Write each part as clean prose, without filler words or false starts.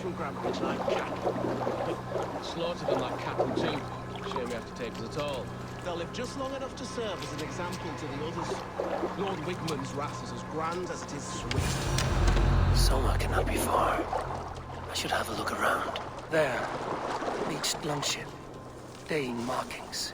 from Grandbridge like Jack. Slaughtered on that cattle too. Shame we have to take us at all. They'll live just long enough to serve as an example to the others. Lord Wigman's wrath is as grand as it is swift. Soma cannot be far. I should have a look around. There. Beached longship. Dane markings.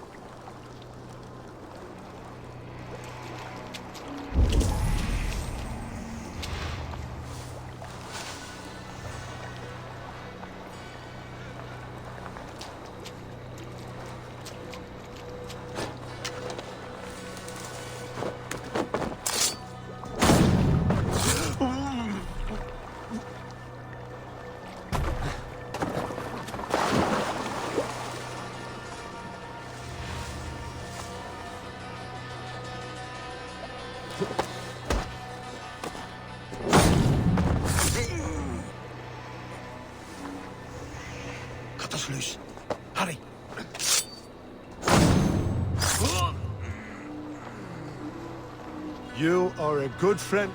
Cut us loose. Hurry. You are a good friend.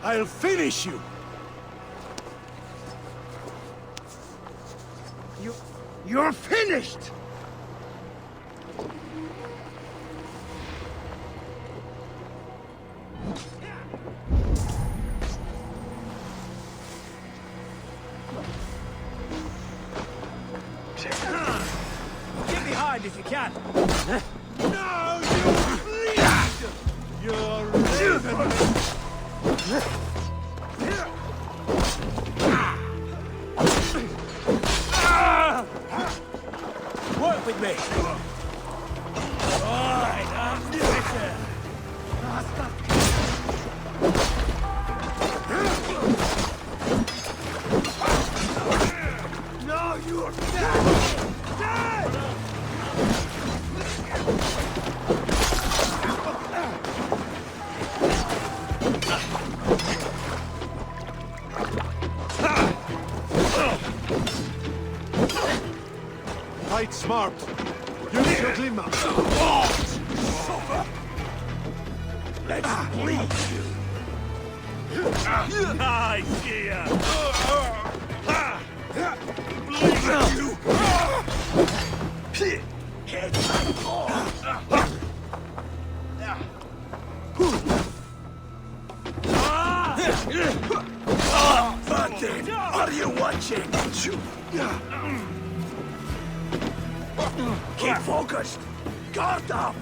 I'll finish you! You're finished! Get behind if you can. No, you bleed! You're raven! Work with me. Alright, I'm doing it. No, you're dead! Dead! Fight smart. Use your glimmer. Let's bleed you. I see ya. Bleed you. Head Martin, are you watching? Keep focused. Guard up.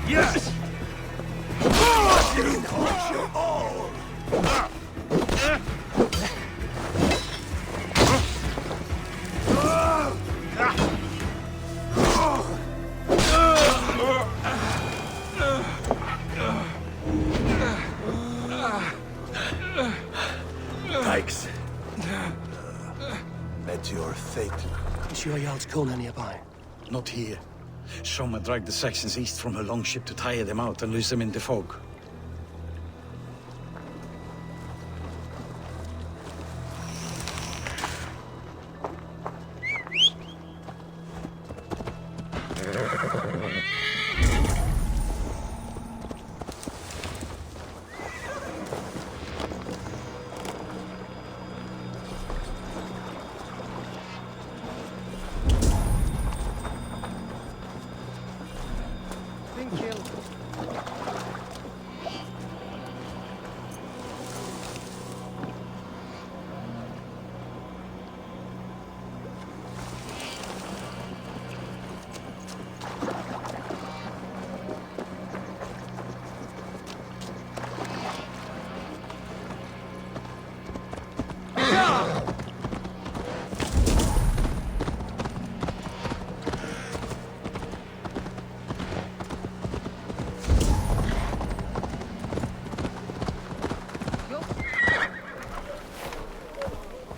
Yes. You want you all. Thanks. Met your fate. Is sure Jarl's Kona nearby? Not here. Soma dragged the Saxons east from her longship to tire them out and lose them in the fog.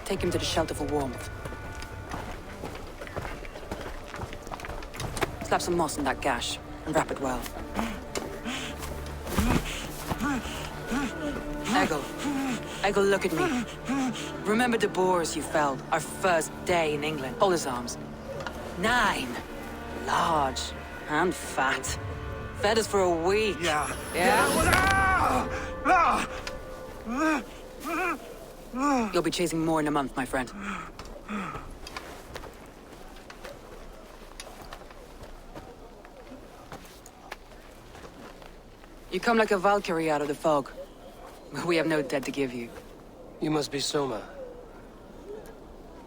Take him to the shelter for warmth. Slap some moss in that gash and wrap it well. Eggle, look at me. Remember the boars you felled our first day in England? Hold his arms. 9. Large and fat. Fed us for a week. Yeah. Yeah? Ah! You'll be chasing more in a month, my friend. You come like a Valkyrie out of the fog. We have no debt to give you. You must be Soma.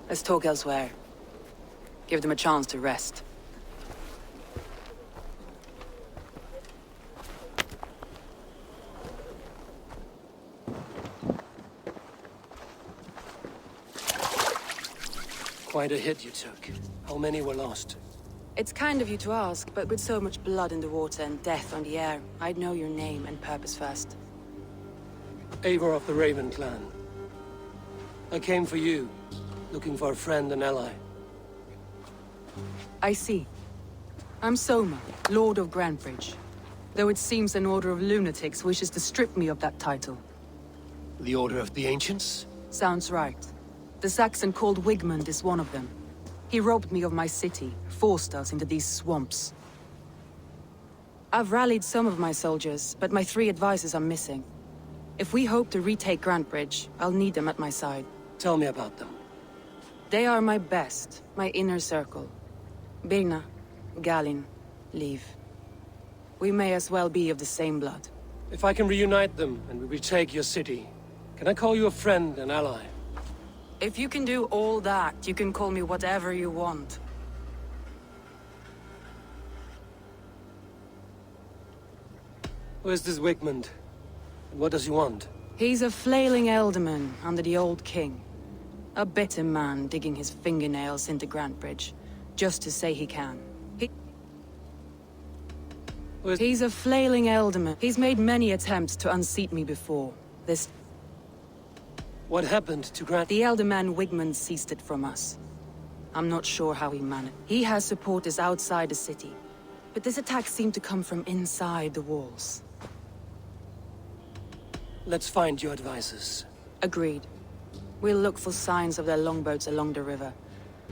Let's talk elsewhere. Give them a chance to rest. Quite a hit you took. How many were lost? It's kind of you to ask, but with so much blood in the water and death on the air, I'd know your name and purpose first. Eivor of the Raven clan. I came for you, looking for a friend and ally. I see. I'm Soma, Lord of Grantebridge. Though it seems an order of lunatics wishes to strip me of that title. The Order of the Ancients? Sounds right. The Saxon called Wigmund is one of them. He robbed me of my city, forced us into these swamps. I've rallied some of my soldiers, but my 3 advisors are missing. If we hope to retake Grantebridge, I'll need them at my side. Tell me about them. They are my best, my inner circle. Birna, Galin, Liv. We may as well be of the same blood. If I can reunite them and we retake your city, can I call you a friend and ally? If you can do all that, you can call me whatever you want. Who is this Wigmund? And what does he want? He's a flailing elderman under the old king. A bitter man digging his fingernails into Grantebridge, just to say he can. He's a flailing elderman. He's made many attempts to unseat me before. What happened to The elderman Wigmund seized it from us. I'm not sure how he managed. He has supporters outside the city, but this attack seemed to come from inside the walls. Let's find your advisors. Agreed. We'll look for signs of their longboats along the river.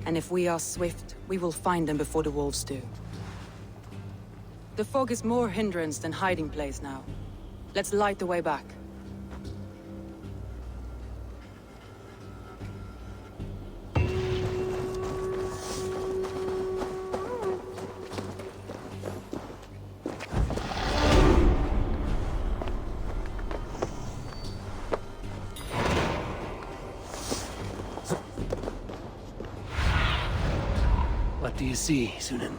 And if we are swift, we will find them before the wolves do. The fog is more hindrance than hiding place now. Let's light the way back. What do you see, Sunan?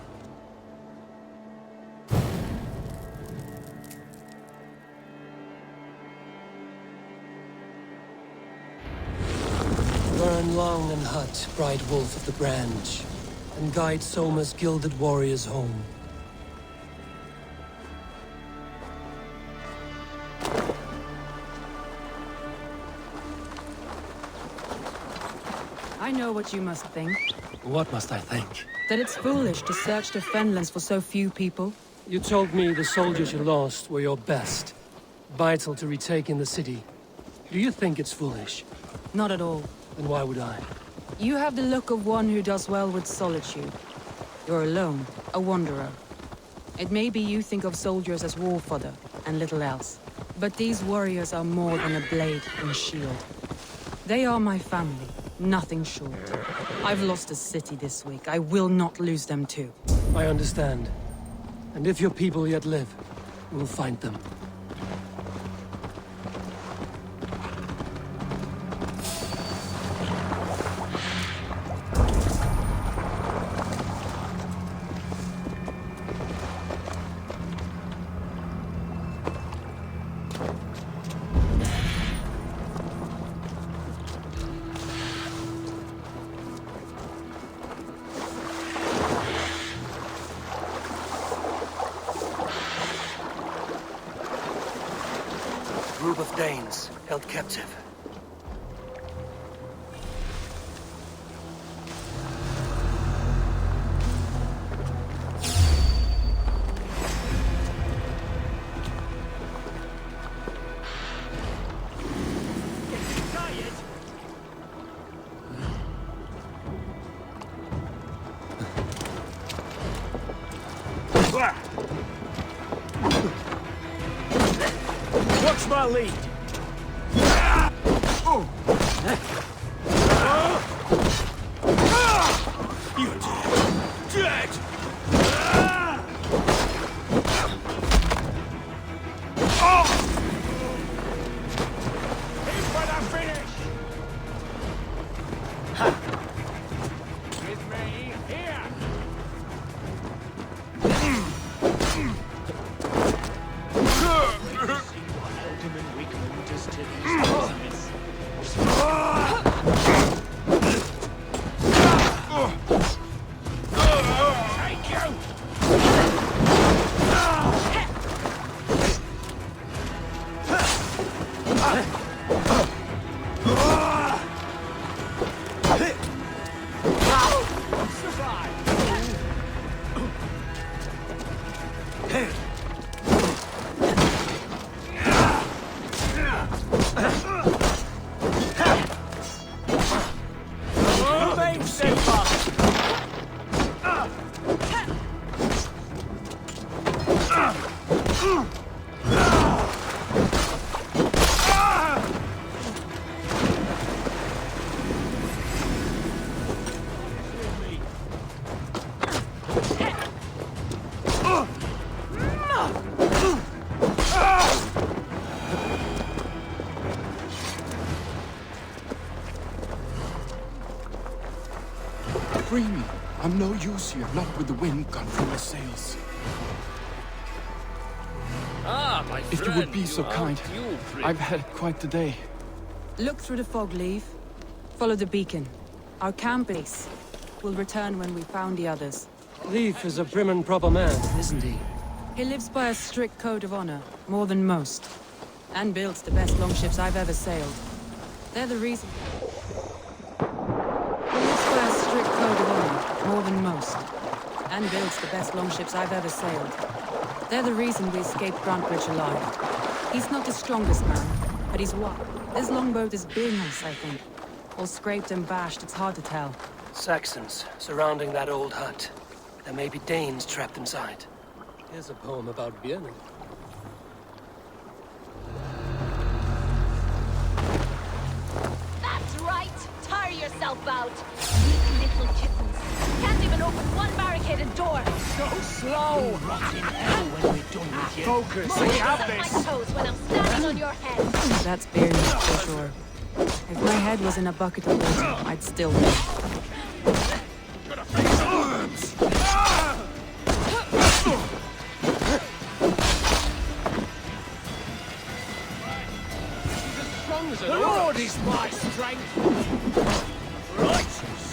Burn long and hot, bright wolf of the branch, and guide Soma's gilded warriors home. I know what you must think. What must I think? That it's foolish to search the Fenlands for so few people. You told me the soldiers you lost were your best, vital to retaking the city. Do you think it's foolish? Not at all. Then why would I? You have the look of one who does well with solitude. You're alone, a wanderer. It may be you think of soldiers as war fodder, and little else. But these warriors are more than a blade and shield. They are my family, nothing short. I've lost a city this week. I will not lose them too. I understand. And if your people yet live, we'll find them. Group of Danes held captive. lead. You're dead. In for the finish. With me here. Alderman Wigmund does to these prisoners. Take you. Remain steadfast. Free me. I'm no use here, not with the wind gone from the sails. Ah, my friend. If you would be so are kind. due, I've had quite the day. Look through the fog, Leave. Follow the beacon. Our camp base. We'll return when we found the others. Leaf is a prim and proper man, isn't he? He lives by a strict code of honor, more than most. And builds the best longships I've ever sailed. They're the reason... He lives by a strict code of honor, more than most. And builds the best longships I've ever sailed. They're the reason we escaped Grantbridge alive. He's not the strongest man, but he's what? This longboat is Birna's, I think. All scraped and bashed, it's hard to tell. Saxons surrounding that old hut. There may be Danes trapped inside. Here's a poem about Björn. That's right! Tire yourself out! Weak little kittens. Can't even open one barricaded door! Go slow! Rot in hell when we're done with you. Focus. More We have on my this. toes when I'm standing on your head! That's Birna's for sure. If my head was in a bucket of water, I'd still be. Strong as an The oak. Lord is my strength. Righteous.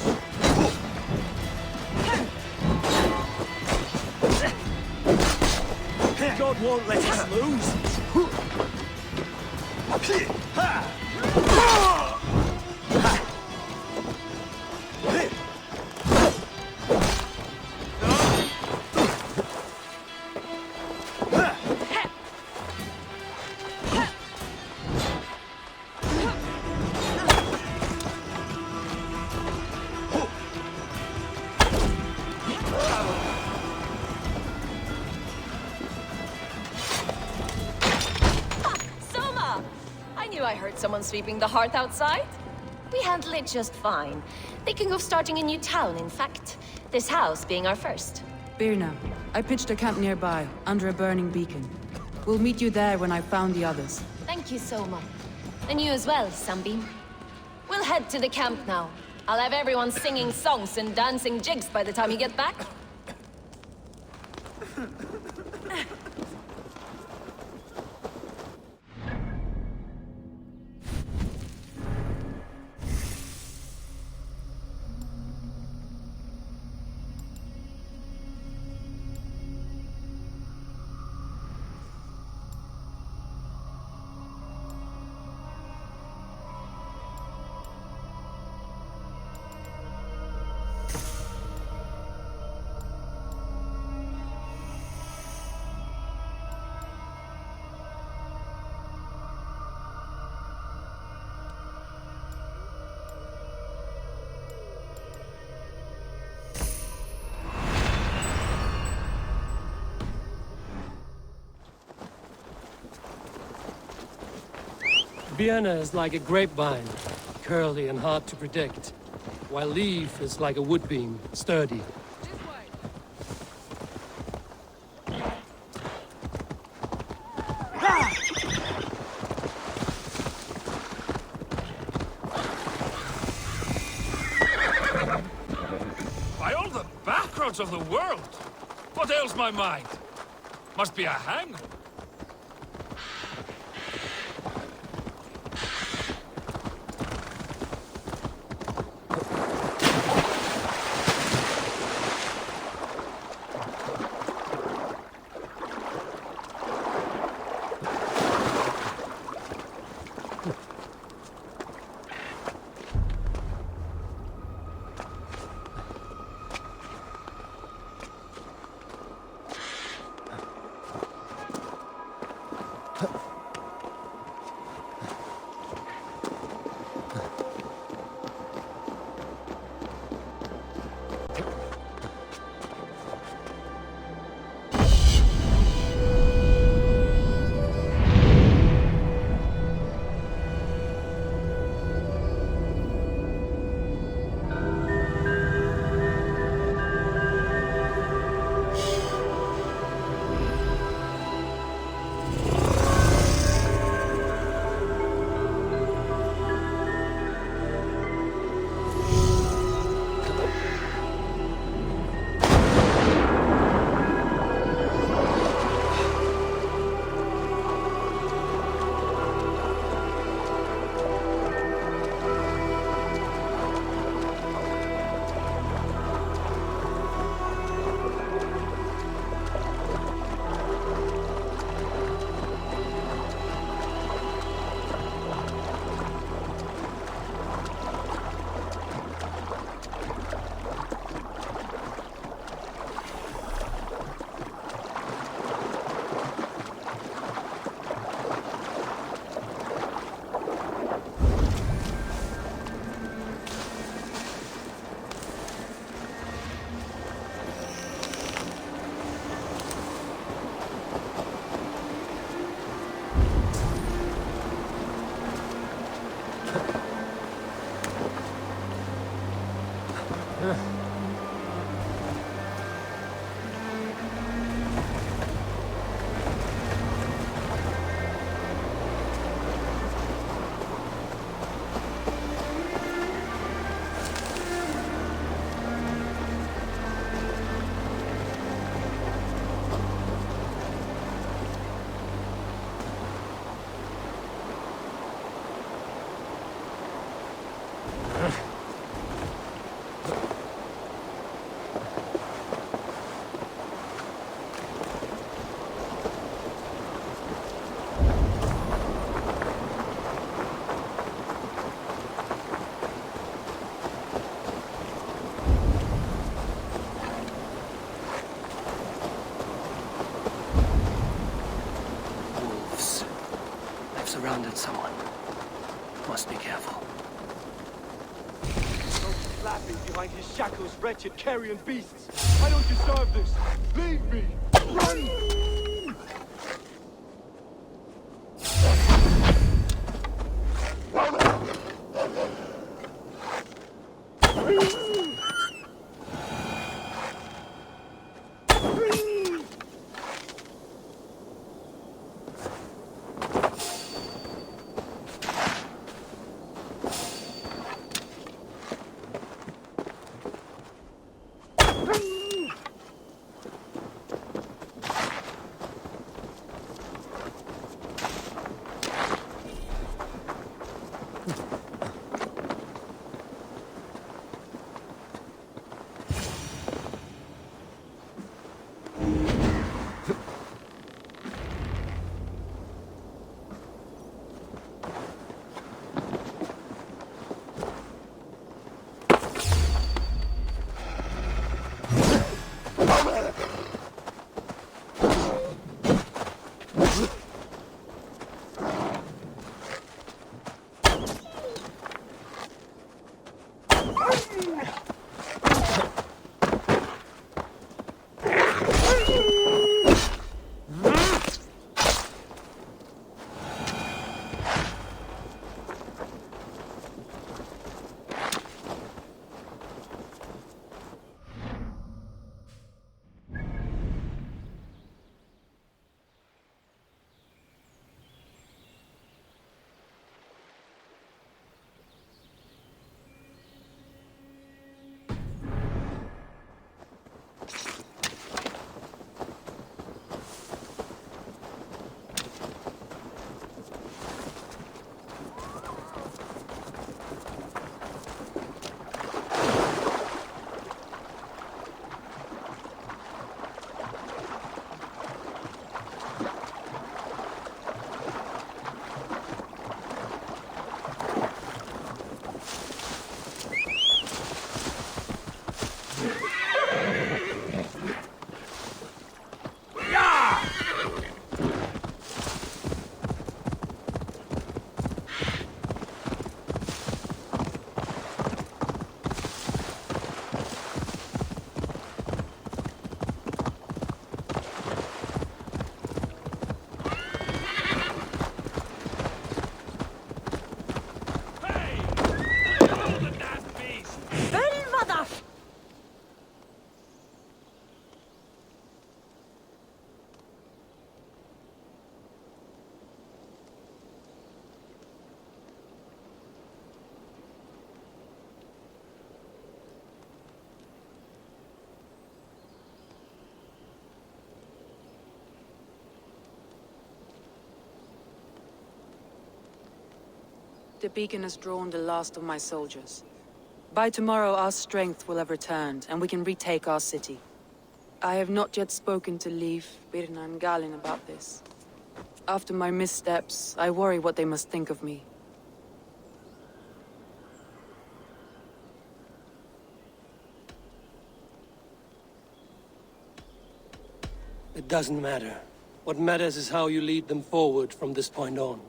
God won't let us lose. Soma! I knew I heard someone sweeping the hearth outside. We handle it just fine. Thinking of starting a new town, in fact. This house being our first. Birna, I pitched a camp nearby, under a burning beacon. We'll meet you there when I've found the others. Thank you, Soma. And you as well, Sunbeam. We'll head to the camp now. I'll have everyone singing songs and dancing jigs by the time you get back. Vienna is like a grapevine, curly and hard to predict, while Leaf is like a wood beam, sturdy. By all the backroads of the world! What ails my mind? Must be a hang. Surrounded someone. Must be careful. Laughing behind his shackles, wretched carrion beasts. I don't deserve this. Leave me. Run! the beacon has drawn the last of my soldiers. By tomorrow, our strength will have returned, and we can retake our city. I have not yet spoken to Leif, Birna, and Galin about this. After my missteps, I worry what they must think of me. It doesn't matter. What matters is how you lead them forward from this point on.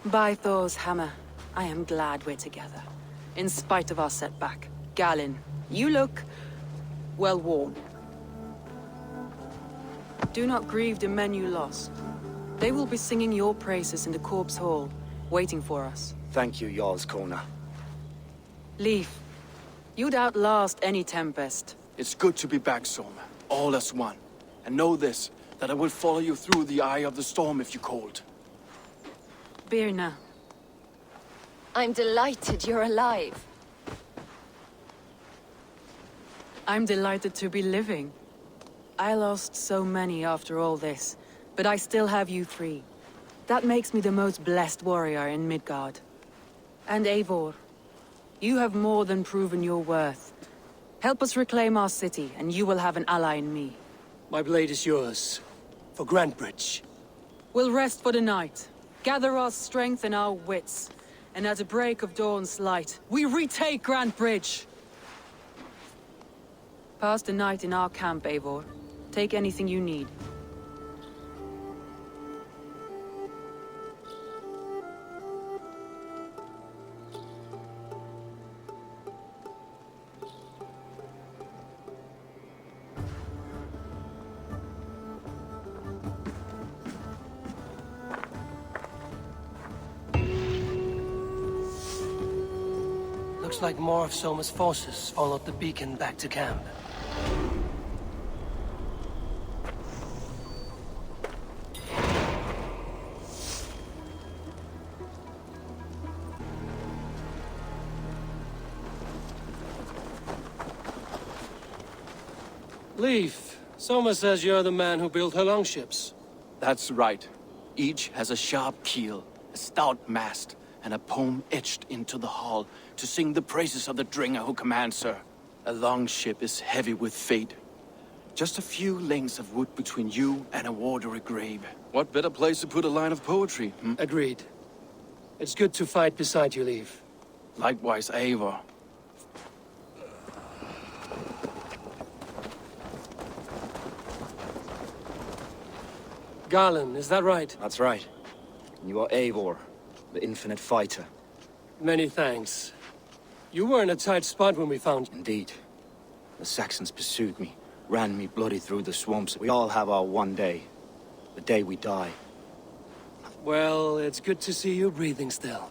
By Thor's hammer, I am glad we're together. In spite of our setback. Galin, you look... well worn. Do not grieve the men you lost. They will be singing your praises in the Corpse Hall, waiting for us. Thank you, Jarl's Kona. Leif, you'd outlast any tempest. It's good to be back, Soma. All as one. And know this, that I will follow you through the eye of the storm if you called. Birna. I'm delighted you're alive. I'm delighted to be living. I lost so many after all this, but I still have you three. That makes me the most blessed warrior in Midgard. And Eivor, you have more than proven your worth. Help us reclaim our city, and you will have an ally in me. My blade is yours. For Grantbridge. We'll rest for the night, gather our strength and our wits, and at the break of dawn's light, we retake Grantbridge! Pass the night in our camp, Eivor. Take anything you need. Looks like more of Soma's forces followed the beacon back to camp. Leif, Soma says you're the man who built her longships. That's right. Each has a sharp keel, a stout mast, and a poem etched into the hull to sing the praises of the Dringer who commands her. A longship is heavy with fate. Just a few lengths of wood between you and a watery grave. What better place to put a line of poetry, hmm? Agreed. It's good to fight beside you, Leif. Likewise, Eivor. Garland, is that right? That's right. You are Eivor, the infinite fighter. Many thanks. You were in a tight spot when we found you. Indeed. The Saxons pursued me, ran me bloody through the swamps. We all have our one day. The day we die. Well, it's good to see you breathing still.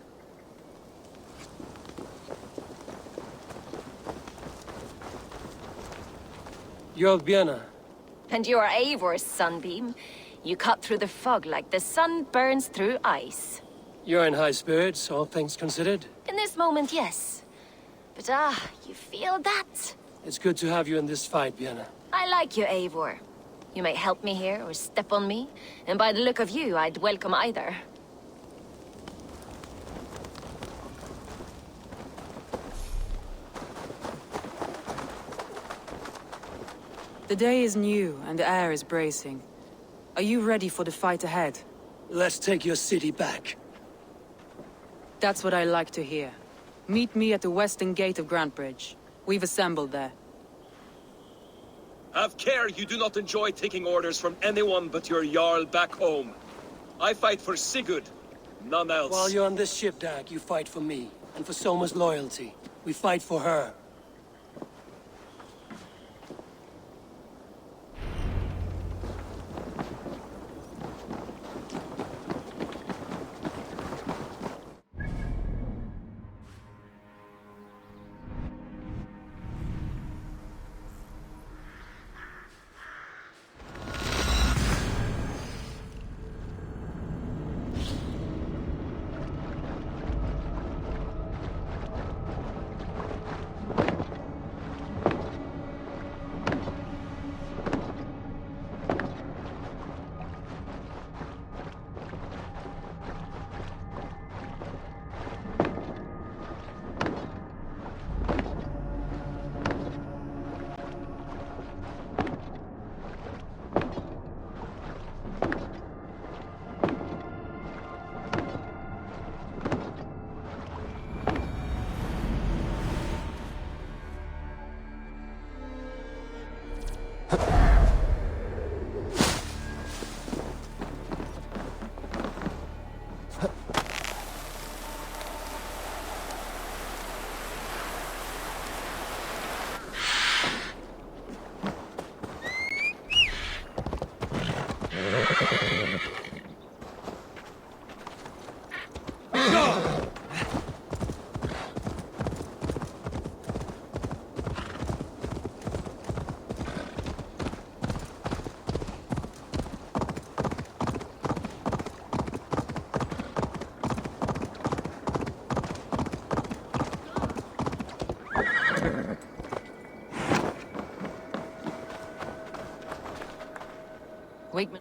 You're Björna. And you're Eivor's sunbeam. You cut through the fog like the sun burns through ice. You're in high spirits, all things considered. In this moment, yes. But you feel that? It's good to have you in this fight, Björna. I like you, Eivor. You may help me here or step on me, and by the look of you, I'd welcome either. The day is new, and the air is bracing. Are you ready for the fight ahead? Let's take your city back. That's what I like to hear. Meet me at the western gate of Grantbridge. We've assembled there. Have care you do not enjoy taking orders from anyone but your Jarl back home. I fight for Sigurd, none else. While you're on this ship, Dag, you fight for me, and for Soma's loyalty. We fight for her. Wakeman.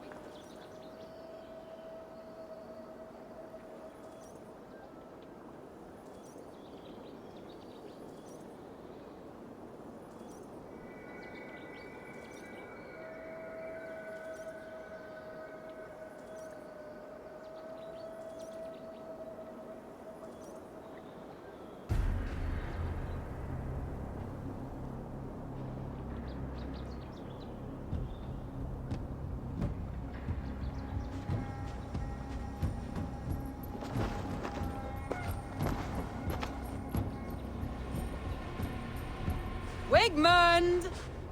Wigmund!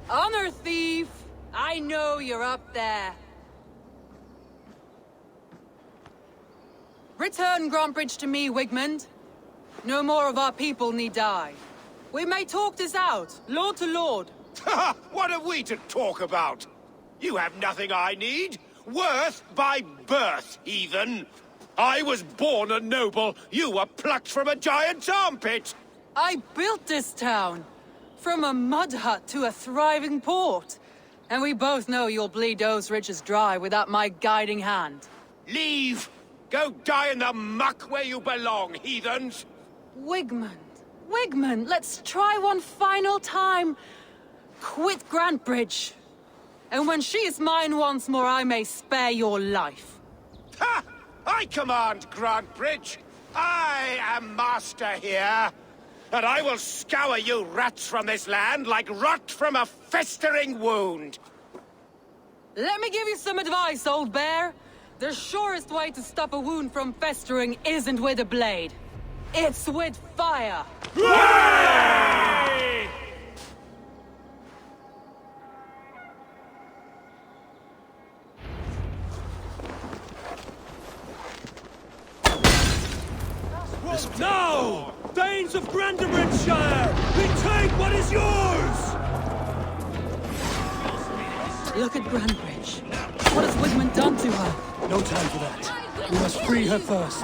Honor thief! I know you're up there. Return Grantbridge to me, Wigmund. No more of our people need die. We may talk this out, lord to lord. What are we to talk about? You have nothing I need. Worth by birth, heathen. I was born a noble. You were plucked from a giant's armpit. I built this town. From a mud hut to a thriving port. And we both know you'll bleed those riches dry without my guiding hand. Leave! Go die in the muck where you belong, heathens! Wigmund, Wigmund, let's try one final time. Quit Grantbridge. And when she is mine once more, I may spare your life. Ha! I command Grantbridge. I am master here. And I will scour you rats from this land like rot from a festering wound. Let me give you some advice, old bear. The surest way to stop a wound from festering isn't with a blade. It's with fire. Hooray! Now! Danes of Brandenburgshire! Retake what is yours! Look at Grantbridge. What has Wigmund done to her? No time for that. We must free her first.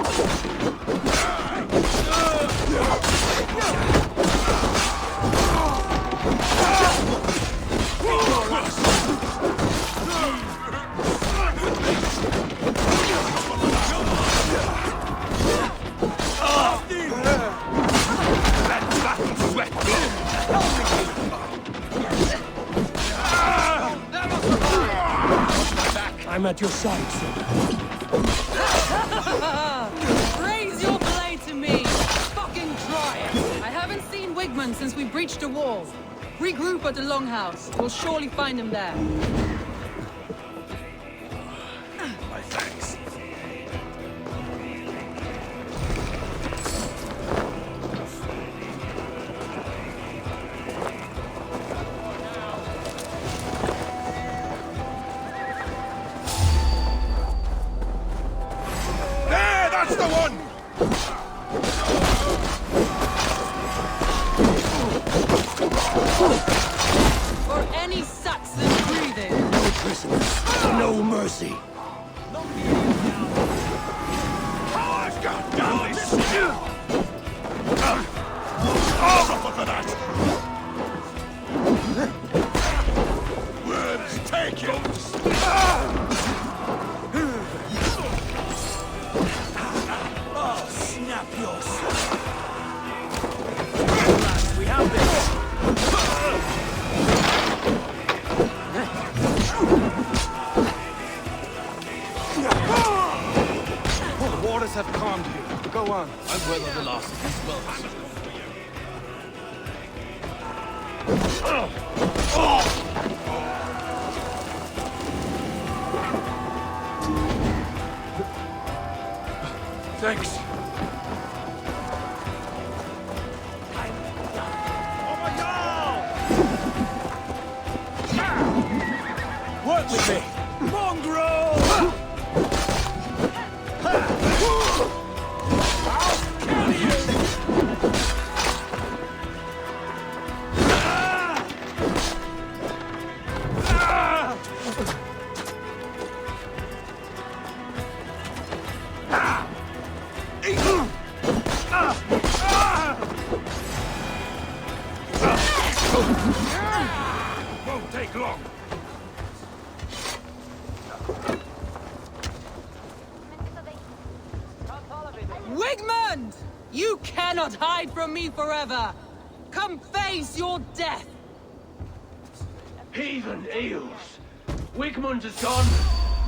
I'm at your side, sir. Raise your blade to me, fucking try it. I haven't seen Wigmund since we breached the wall. Regroup at the Longhouse. We'll surely find him there. My thanks. That's the one! For any Saxon breathing. No prisoners, no mercy. I've got down this stew! Suffer for that! Worms, take it! Snap yours. Last, we have this. The waters have calmed you. Go on. I'm well on the loss of these wells. Thanks. Work with me! Mongrel! You cannot hide from me forever! Come face your death! Heathen eels! Wigmund is gone!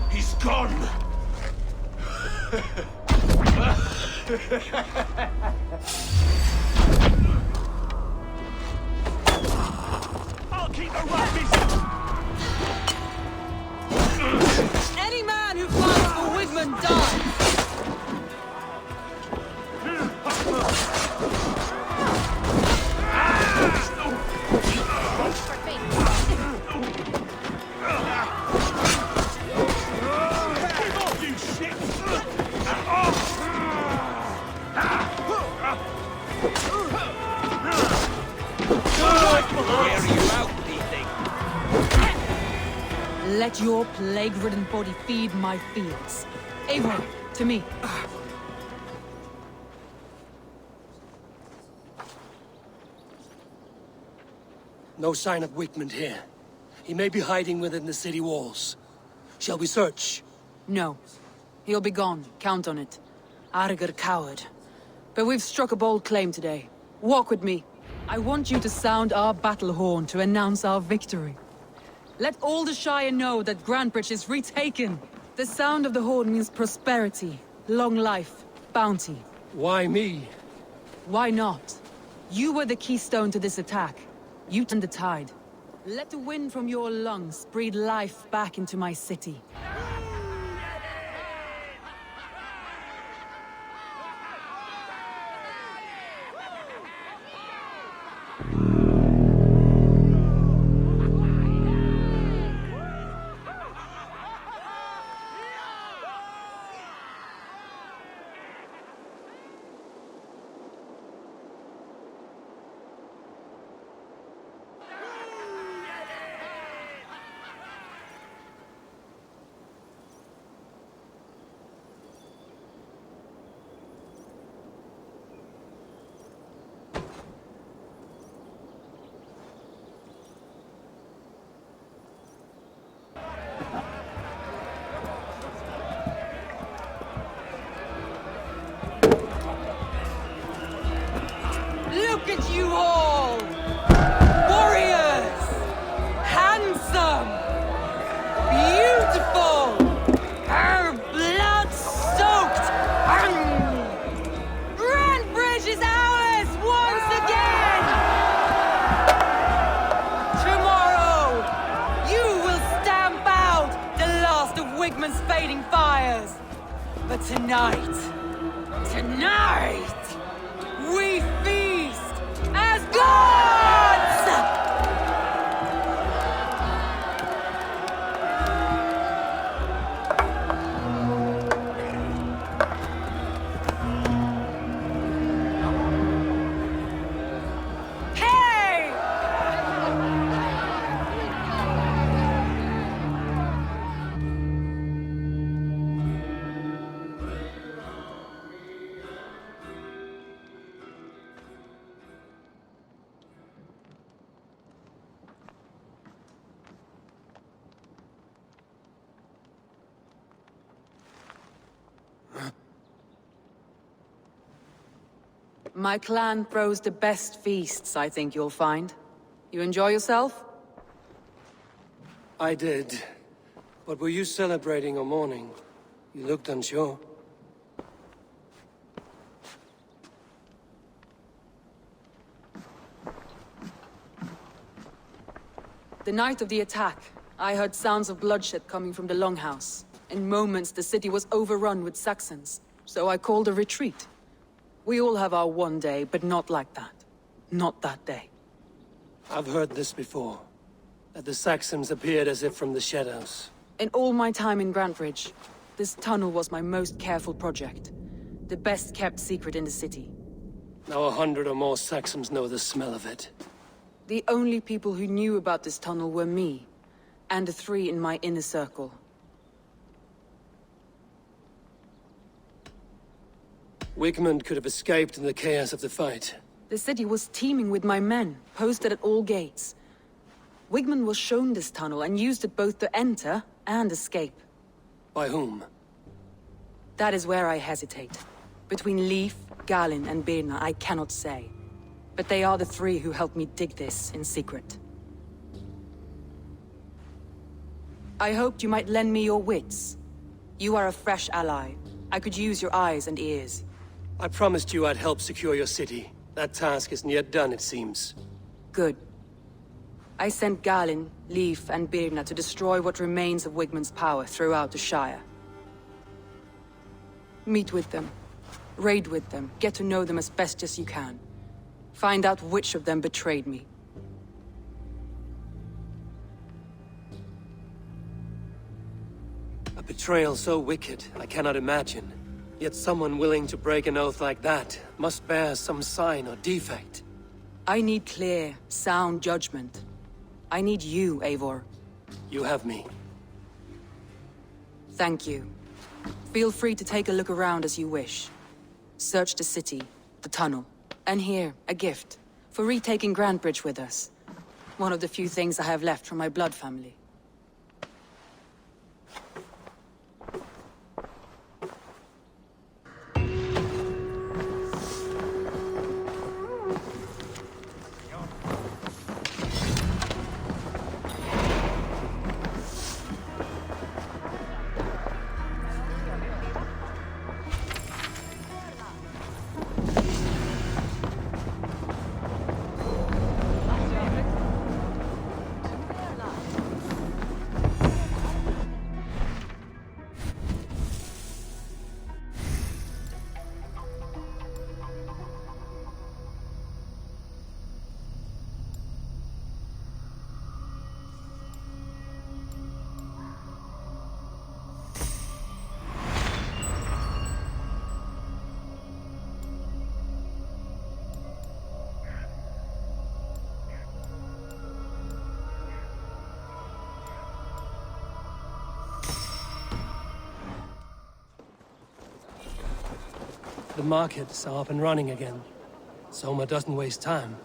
He's gone! I'll keep the rugby! Any man who fights for Wigmund dies! Let your plague-ridden body feed my fields. Eivor, to me. No sign of Wigmund here. He may be hiding within the city walls. Shall we search? No. He'll be gone. Count on it. Arger coward. But we've struck a bold claim today. Walk with me. I want you to sound our battle horn to announce our victory. Let all the Shire know that Grantebridge is retaken. The sound of the horn means prosperity, long life, bounty. Why me? Why not? You were the keystone to this attack. You turned the tide. Let the wind from your lungs breathe life back into my city. Look at you all! Warriors! Handsome! Beautiful! Blood-soaked! Grantebridge is ours once again! Tomorrow, you will stamp out the last of Wigmund's fading fires. But tonight, we feast as gods! Hey! My clan throws the best feasts, I think you'll find. You enjoy yourself? I did. But were you celebrating or mourning? You looked unsure. The night of the attack, I heard sounds of bloodshed coming from the Longhouse. In moments, the city was overrun with Saxons, so I called a retreat. We all have our one day, but not like that. Not that day. I've heard this before. That the Saxons appeared as if from the shadows. In all my time in Grantebridge, this tunnel was my most careful project. The best kept secret in the city. Now 100 or more Saxons know the smell of it. The only people who knew about this tunnel were me, and the 3 in my inner circle. Wigmund could have escaped in the chaos of the fight. The city was teeming with my men, posted at all gates. Wigmund was shown this tunnel and used it both to enter and escape. By whom? That is where I hesitate. Between Leaf, Galin and Birna, I cannot say. But they are the three who helped me dig this in secret. I hoped you might lend me your wits. You are a fresh ally. I could use your eyes and ears. I promised you I'd help secure your city. That task isn't yet done, it seems. Good. I sent Galin, Leif, and Birna to destroy what remains of Wigmund's power throughout the Shire. Meet with them. Raid with them. Get to know them as best as you can. Find out which of them betrayed me. A betrayal so wicked, I cannot imagine. Yet someone willing to break an oath like that must bear some sign or defect. I need clear, sound judgment. I need you, Eivor. You have me. Thank you. Feel free to take a look around as you wish. Search the city, the tunnel, and here, a gift, for retaking Grandbridge with us. One of the few things I have left from my blood family. The markets are up and running again. Soma doesn't waste time.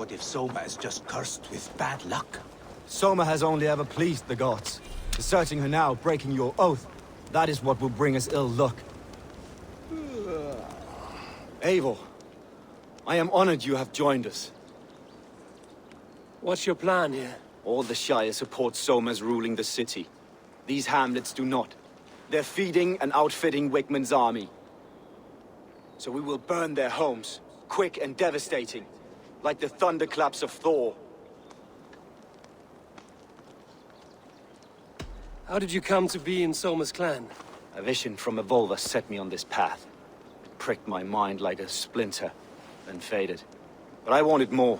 What if Soma is just cursed with bad luck? Soma has only ever pleased the gods. Deserting her now, breaking your oath, that is what will bring us ill luck. Eivor, I am honored you have joined us. What's your plan here? All the Shire support Soma's ruling the city. These hamlets do not. They're feeding and outfitting Wickman's army. So we will burn their homes, quick and devastating, like the thunderclaps of Thor. How did you come to be in Soma's clan? A vision from a Volva set me on this path. It pricked my mind like a splinter, then faded. But I wanted more.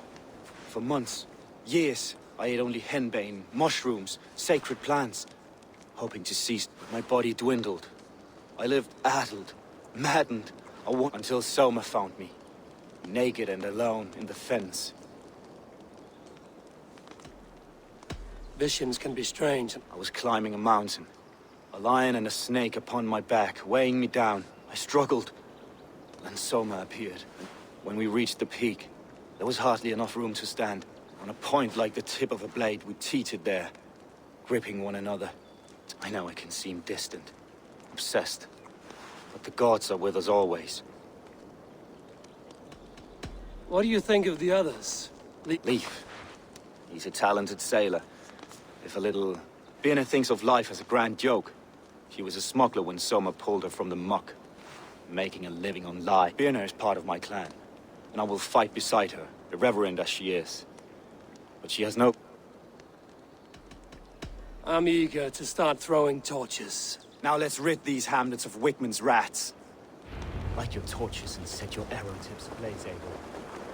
For months, years, I ate only henbane, mushrooms, sacred plants. Hoping to cease, but my body dwindled. I lived addled, maddened, until Soma found me. Naked and alone in the fens. Visions can be strange. I was climbing a mountain. A lion and a snake upon my back, weighing me down. I struggled. Then Soma appeared. When we reached the peak, there was hardly enough room to stand. On a point like the tip of a blade, we teetered there, gripping one another. I know I can seem distant, obsessed, but the gods are with us always. What do you think of the others? Leif. He's a talented sailor. If a little... Birna thinks of life as a grand joke. She was a smuggler when Soma pulled her from the muck, making a living on lie. Birna is part of my clan, and I will fight beside her, irreverent as she is. But she has no... I'm eager to start throwing torches. Now let's rid these hamlets of Wickman's rats. Light your torches and set your arrow tips ablaze, Eivor.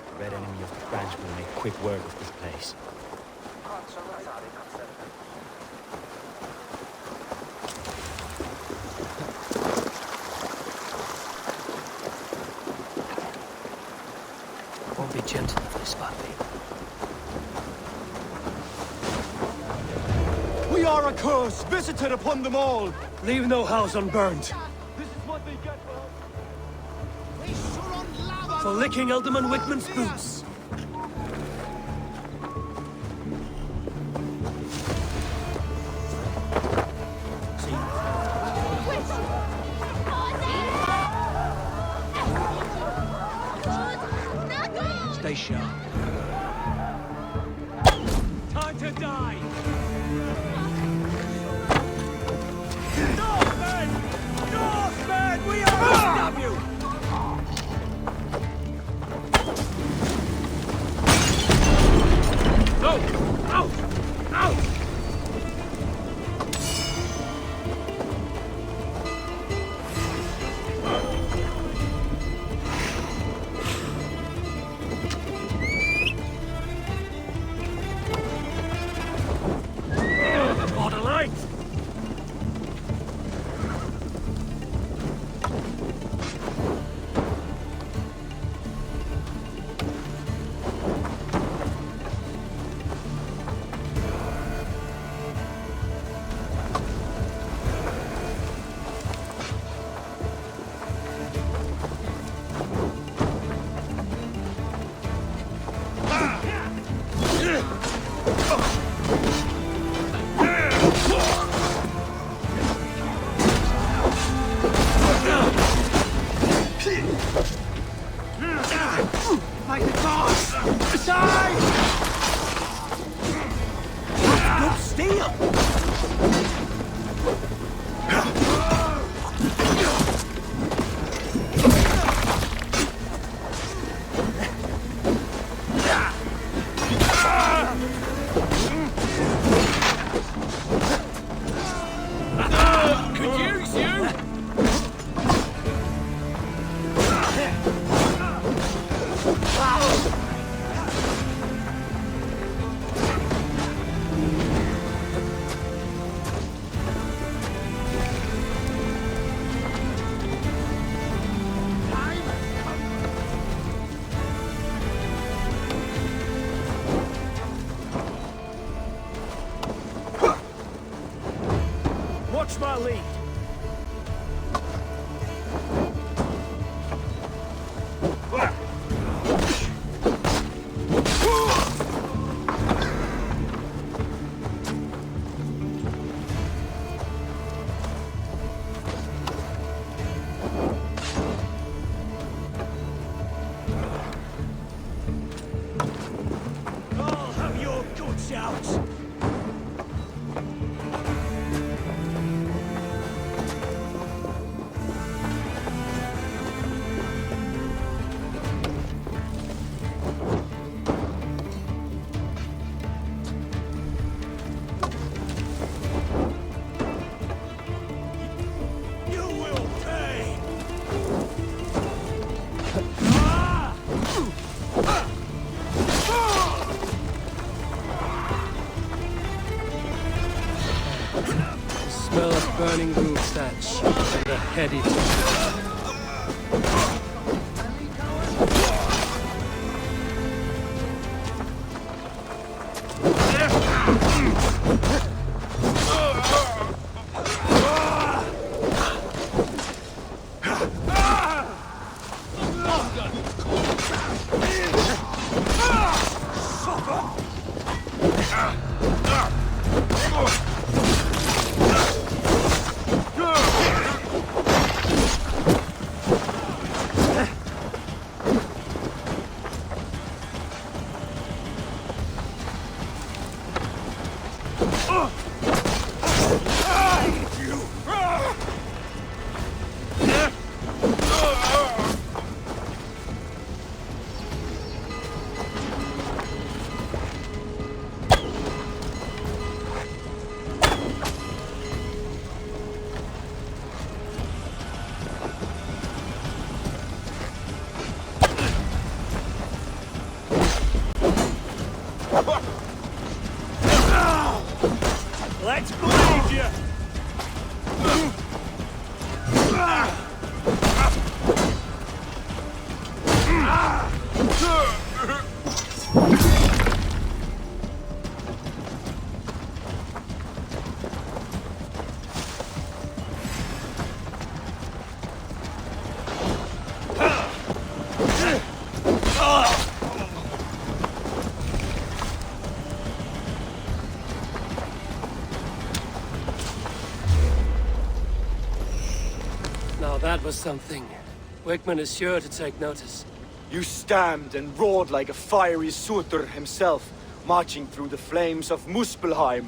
The red enemy of the branch will make quick work of this place. Won't be gentle if they spot me. We are a curse visited upon them all. Leave no house unburned. This is what they get For licking Alderman Wickman's boots. Stay sharp. Time to die. Northmen, we are stop you. No! Out! Out! Order light! Like the boss! Aside! Good steel! Could use you! Watch my lead. shouts! Smell of burning roofs, thatch, and a heady Let's bleed you! Now that was something. Wickman is sure to take notice. You stamped and roared like a fiery Surtur himself, marching through the flames of Muspelheim.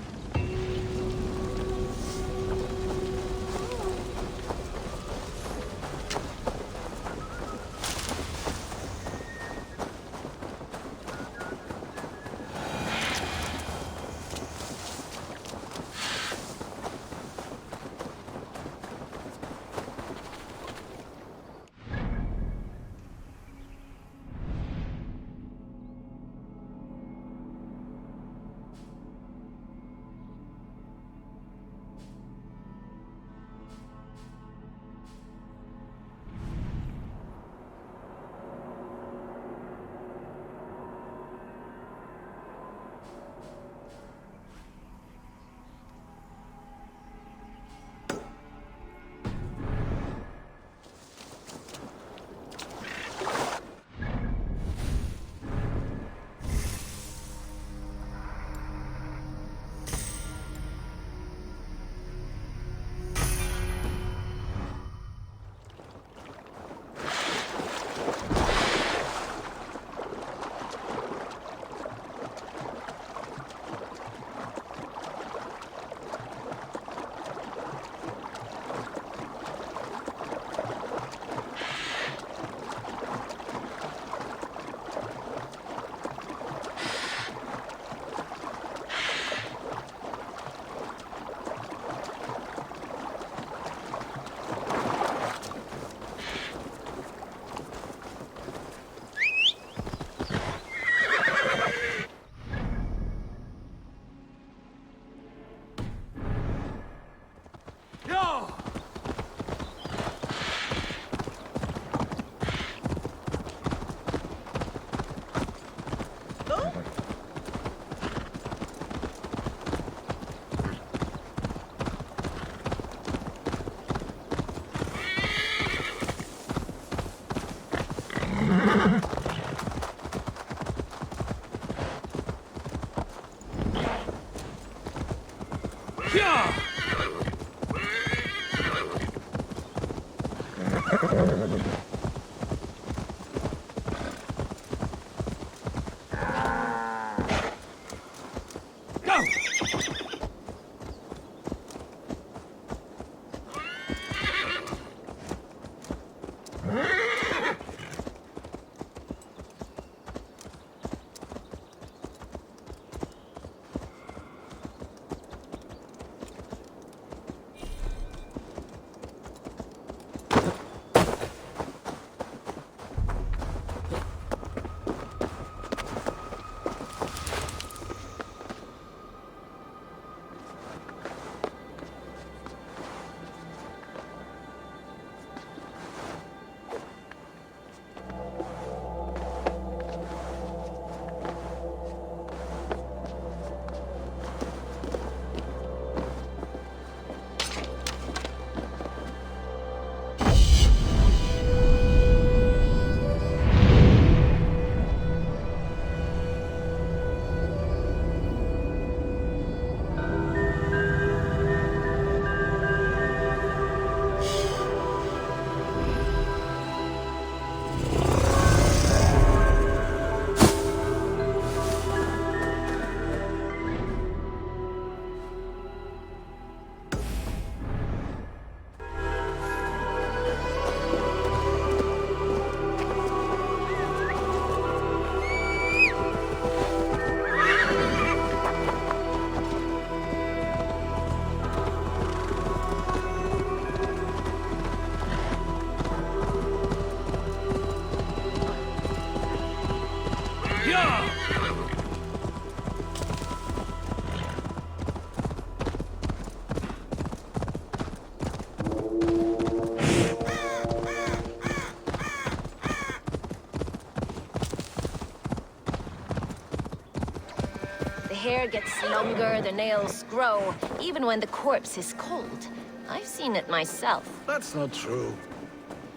hair gets longer, the nails grow, even when the corpse is cold. I've seen it myself. That's not true.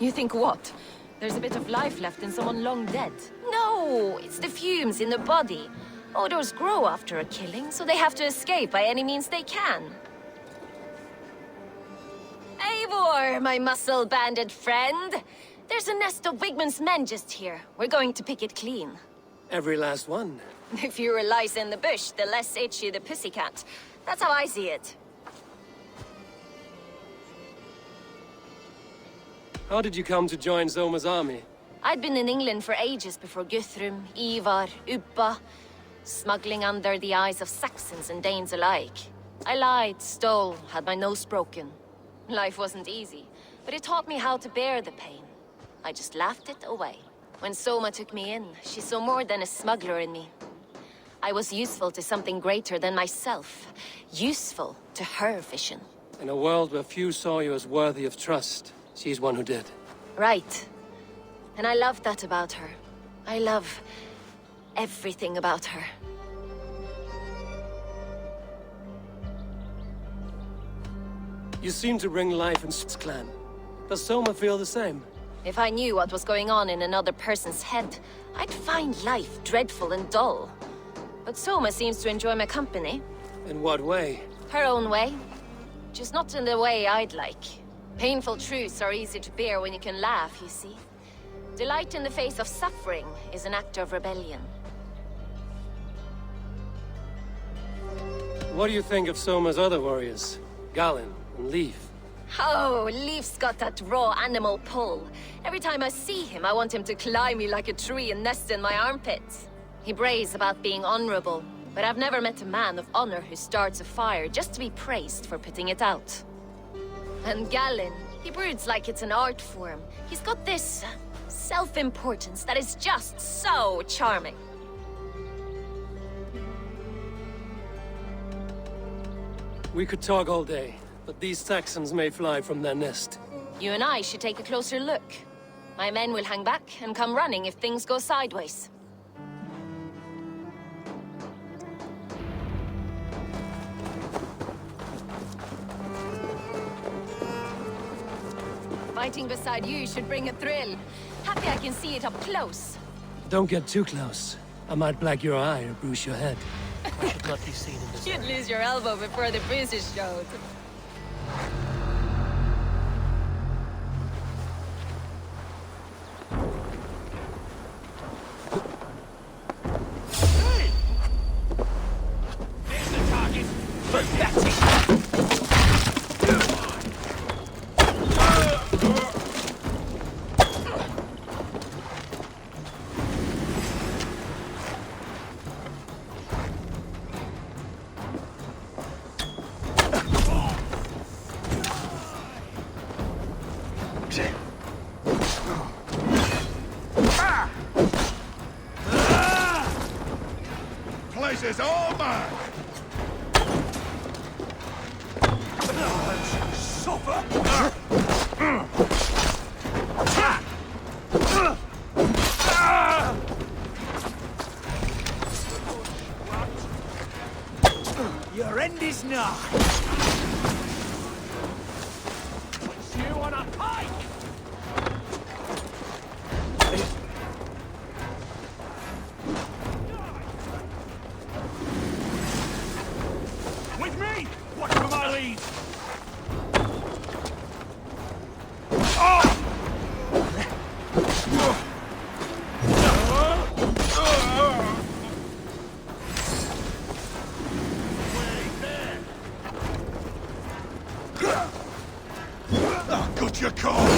You think what? There's a bit of life left in someone long dead? No, it's the fumes in the body. Odors grow after a killing, so they have to escape by any means they can. Eivor, my muscle-banded friend! There's a nest of Wigman's men just here. We're going to pick it clean. Every last one. The fewer lice in the bush, the less itchy the pussycat. That's how I see it. How did you come to join Zoma's army? I'd been in England for ages before Guthrum, Ivar, Ubba, smuggling under the eyes of Saxons and Danes alike. I lied, stole, had my nose broken. Life wasn't easy, but it taught me how to bear the pain. I just laughed it away. When Soma took me in, she saw more than a smuggler in me. I was useful to something greater than myself. Useful to her vision. In a world where few saw you as worthy of trust, she's one who did. Right. And I love that about her. I love everything about her. You seem to bring life in clan. Does Soma feel the same? If I knew what was going on in another person's head, I'd find life dreadful and dull. But Soma seems to enjoy my company. In what way? Her own way. Just not in the way I'd like. Painful truths are easy to bear when you can laugh, you see. Delight in the face of suffering is an act of rebellion. What do you think of Soma's other warriors? Galen and Leaf? Oh, Leaf's got that raw animal pull. Every time I see him, I want him to climb me like a tree and nest in my armpits. He brays about being honorable, but I've never met a man of honor who starts a fire just to be praised for putting it out. And Galen, he broods like it's an art form. He's got this self-importance that is just so charming. We could talk all day, but these Saxons may fly from their nest. You and I should take a closer look. My men will hang back and come running if things go sideways. Fighting beside you should bring a thrill. Happy I can see it up close. Don't get too close. I might black your eye or bruise your head. I should not be seen in this. You'd lose your elbow before the bruises showed. Place is all mine! Your end is nigh. Puts you on a pike. With me! Watch for my lead! Good your call!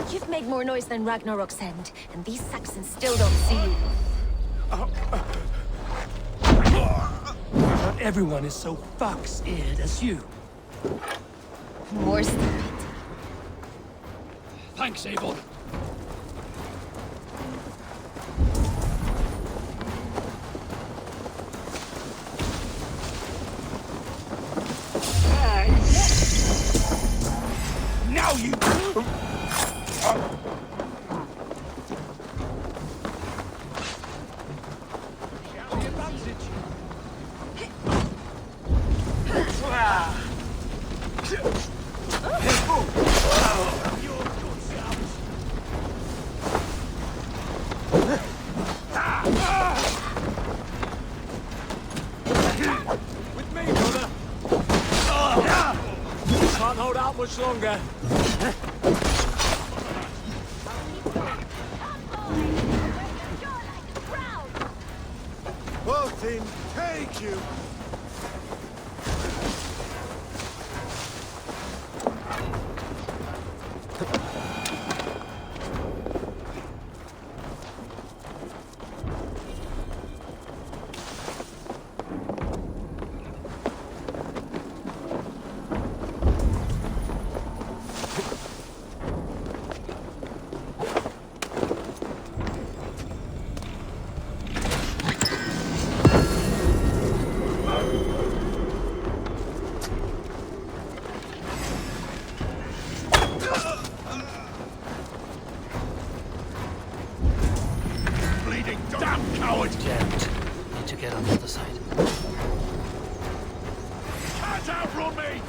You've made more noise than Ragnarok's end, and these Saxons still don't see you. Not everyone is so fox-eared as you. More's the pity. Thanks, Eivor. With me, brother. Can't hold out much longer. Bolton, take you! Damn coward! Jammed. Need to get on the other side. Can't outrun me!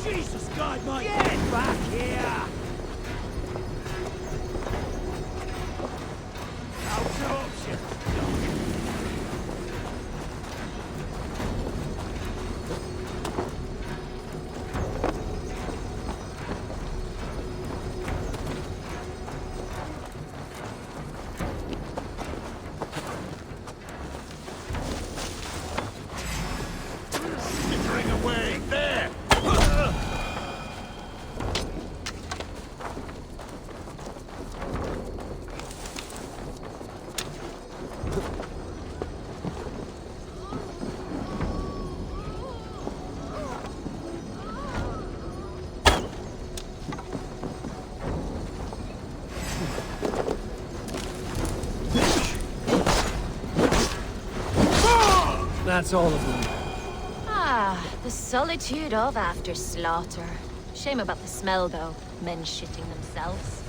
Jesus God, mate! Get back here! Out of options, Skittering away! There! That's all of them. Ah, the solitude of after slaughter. Shame about the smell, though. Men shitting themselves.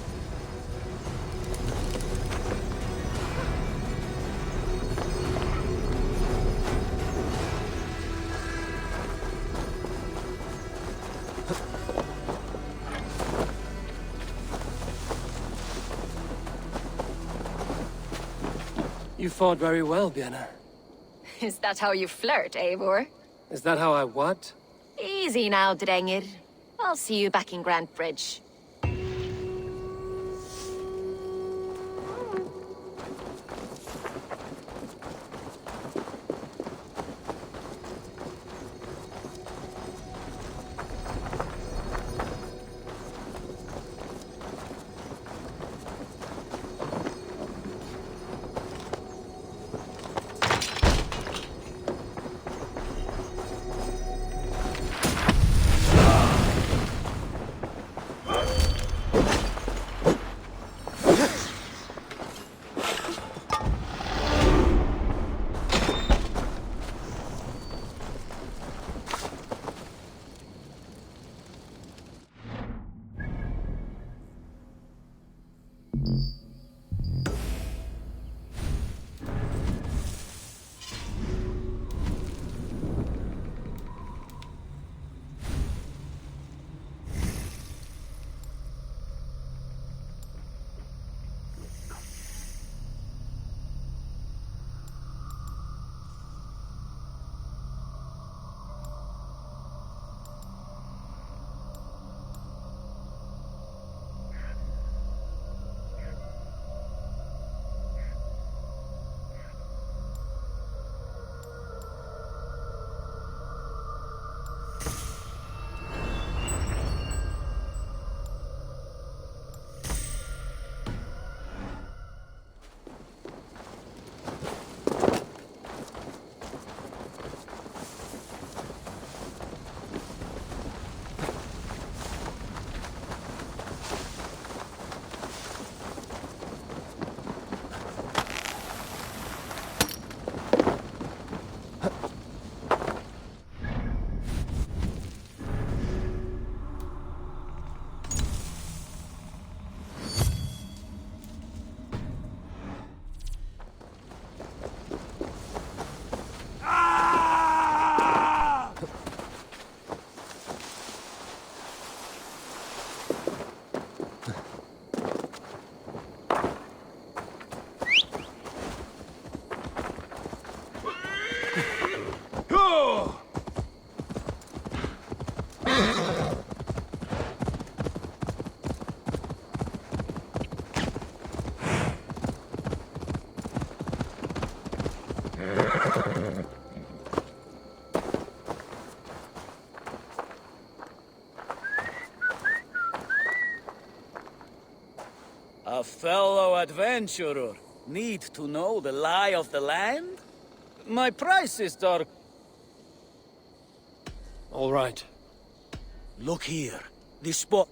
You fought very well, Björn. Is that how you flirt, Eivor? Is that how I what? Easy now, Drengir. I'll see you back in Grand Bridge. A fellow adventurer need to know the lie of the land? My prices are... All right. Look here. This spot...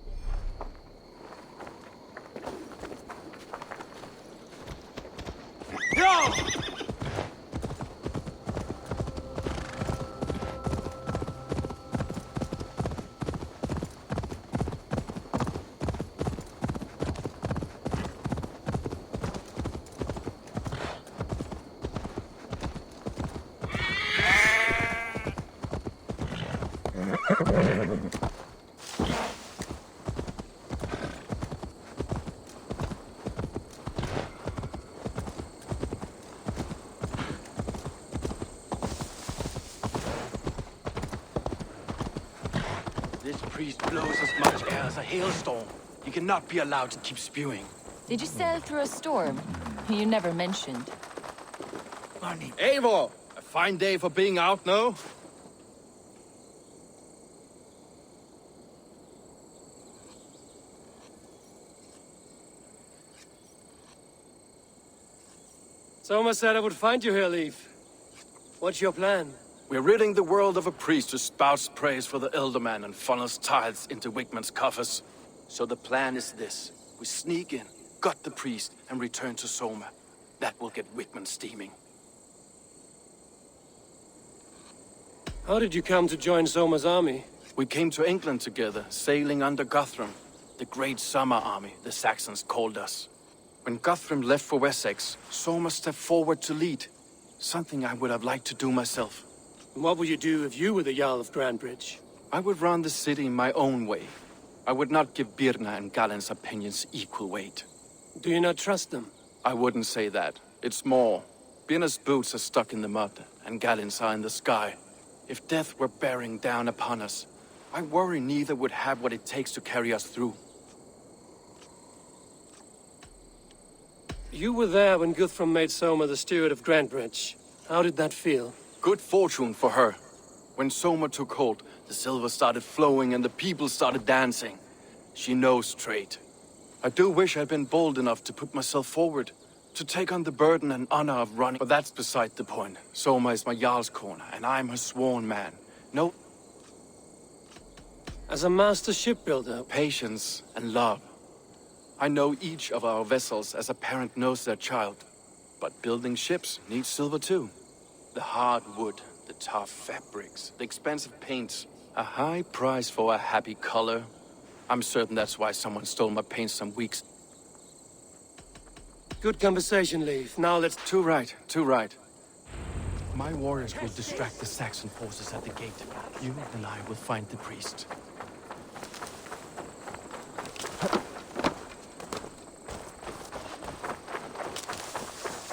This priest blows as much air as a hailstorm. He cannot be allowed to keep spewing. Did you sail through a storm? You never mentioned. Eivor! A fine day for being out, no? Soma said I would find you here, Leif. What's your plan? We're ridding the world of a priest who spouts praise for the Elderman and funnels tithes into Wigman's coffers. So the plan is this. We sneak in, gut the priest, and return to Soma. That will get Wigman steaming. How did you come to join Soma's army? We came to England together, sailing under Guthrum. The Great Summer Army, the Saxons called us. When Guthrum left for Wessex, Soma stepped forward to lead. Something I would have liked to do myself. What would you do if you were the Jarl of Grandbridge? I would run the city my own way. I would not give Birna and Galen's opinions equal weight. Do you not trust them? I wouldn't say that. It's more. Birna's boots are stuck in the mud, and Galen's are in the sky. If death were bearing down upon us, I worry neither would have what it takes to carry us through. You were there when Guthrum made Soma the steward of Grandbridge. How did that feel? Good fortune for her. When Soma took hold, the silver started flowing and the people started dancing. She knows trade. I do wish I'd been bold enough to put myself forward, to take on the burden and honor of running. But that's beside the point. Soma is my Jarl's corner, and I'm her sworn man. No... As a master shipbuilder... Patience and love. I know each of our vessels as a parent knows their child. But building ships needs silver too. The hard wood, the tough fabrics, the expensive paints. A high price for a happy color. I'm certain that's why someone stole my paint some weeks. Good conversation, Leif. Now let's... Too right, too right. My warriors will distract the Saxon forces at the gate. You and I will find the priest.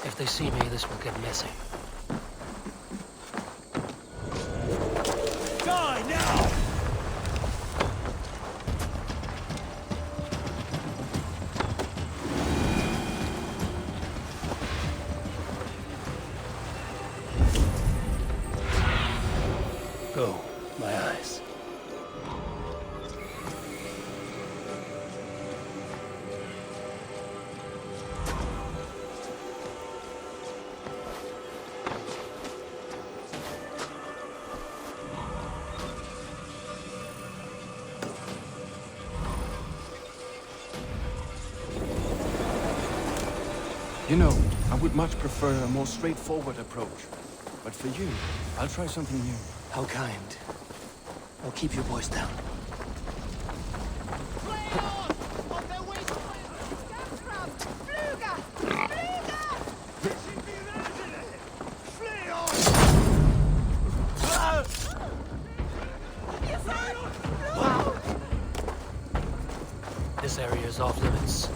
If they see me, this will get messy. Die now! Go, my eyes. You know, I would much prefer a more straightforward approach. But for you, I'll try something new. How kind. I'll keep your voice down. This area is off limits.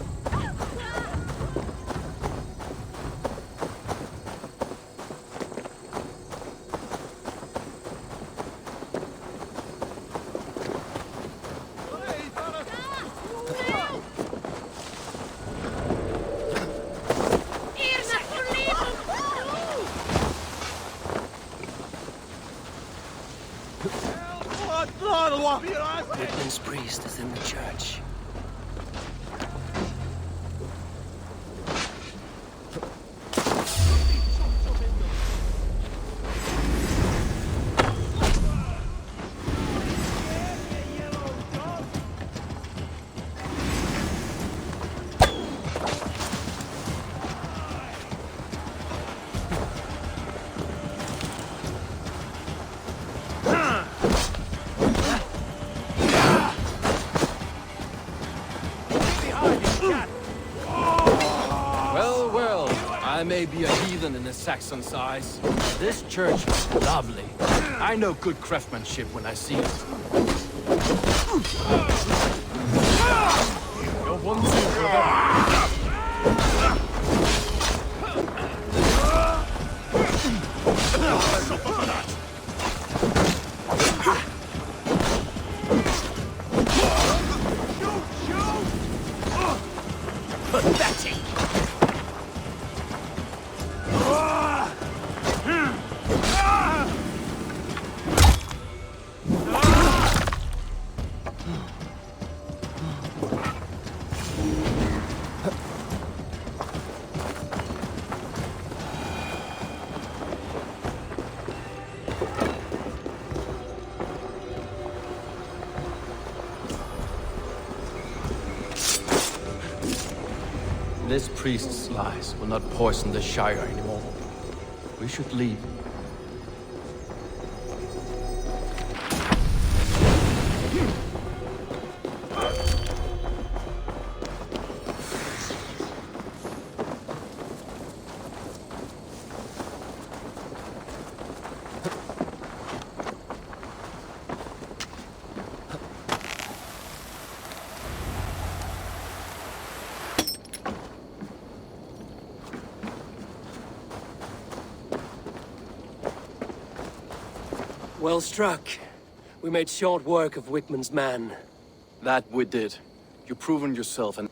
Wigman's priest is in the church. I may be a heathen in the Saxon's eyes. This church is lovely. I know good craftsmanship when I see it. You're one too, brother. Pathetic! This priest's lies will not poison the Shire anymore. We should leave. Well struck. We made short work of Wickman's man. That we did. You've proven yourself an...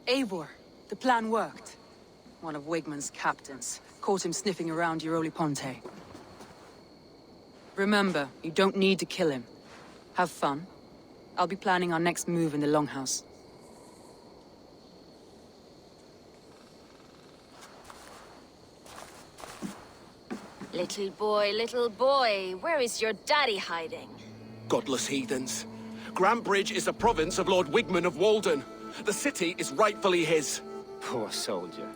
Eivor, the plan worked. One of Wigman's captains caught him sniffing around Euroli Ponte. Remember, you don't need to kill him. Have fun. I'll be planning our next move in the Longhouse. Little boy, where is your daddy hiding? Godless heathens. Grant Bridge is a province of Lord Wigman of Walden. The city is rightfully his. Poor soldier.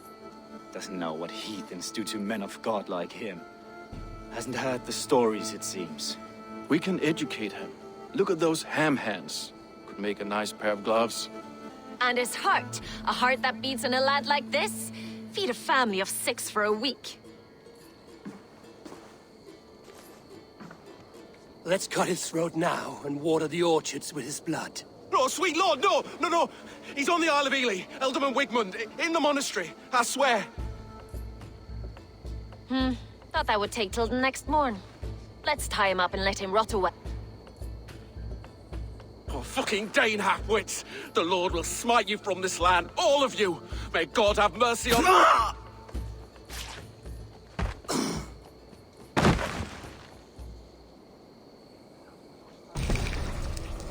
Doesn't know what heathens do to men of God like him. Hasn't heard the stories, it seems. We can educate him. Look at those ham hands. Could make a nice pair of gloves. And his heart, a heart that beats in a lad like this? Feed a family of 6 for a week. Let's cut his throat now and water the orchards with his blood. No, sweet lord, no! He's on the Isle of Ely, Ealdorman Wigmund, in the monastery, I swear. Thought that would take till the next morn. Let's tie him up and let him rot away. Oh, fucking Dane halfwits! The Lord will smite you from this land, all of you! May God have mercy on...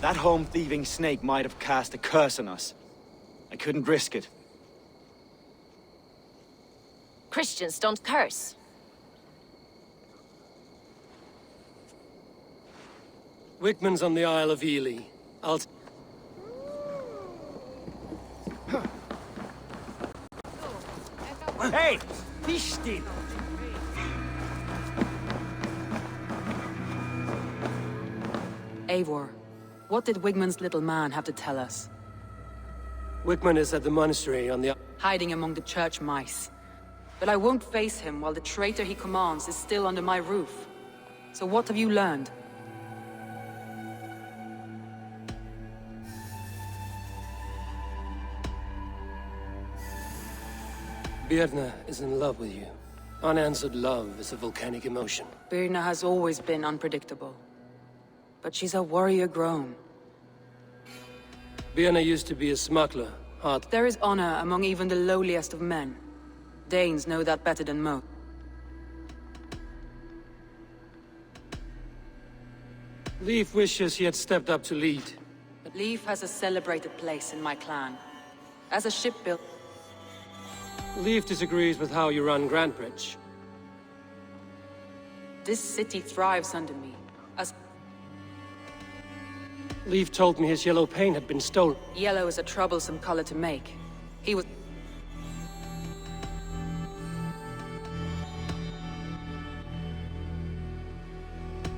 That home-thieving snake might have cast a curse on us. I couldn't risk it. Christians don't curse. Wigman's on the Isle of Ely. Hey! Fish still! Eivor, what did Wigman's little man have to tell us? Wigman is at the monastery on the... Hiding among the church mice. But I won't face him while the traitor he commands is still under my roof. So what have you learned? Birna is in love with you. Unanswered love is a volcanic emotion. Birna has always been unpredictable. But she's a warrior grown. Birna used to be a smuggler. There is honor among even the lowliest of men. Danes know that better than most. Leif wishes he had stepped up to lead. Leif has a celebrated place in my clan. As a shipbuilder. Leif disagrees with how you run Grantbridge. This city thrives under me. As Leif told me his yellow paint had been stolen. Yellow is a troublesome color to make. He was...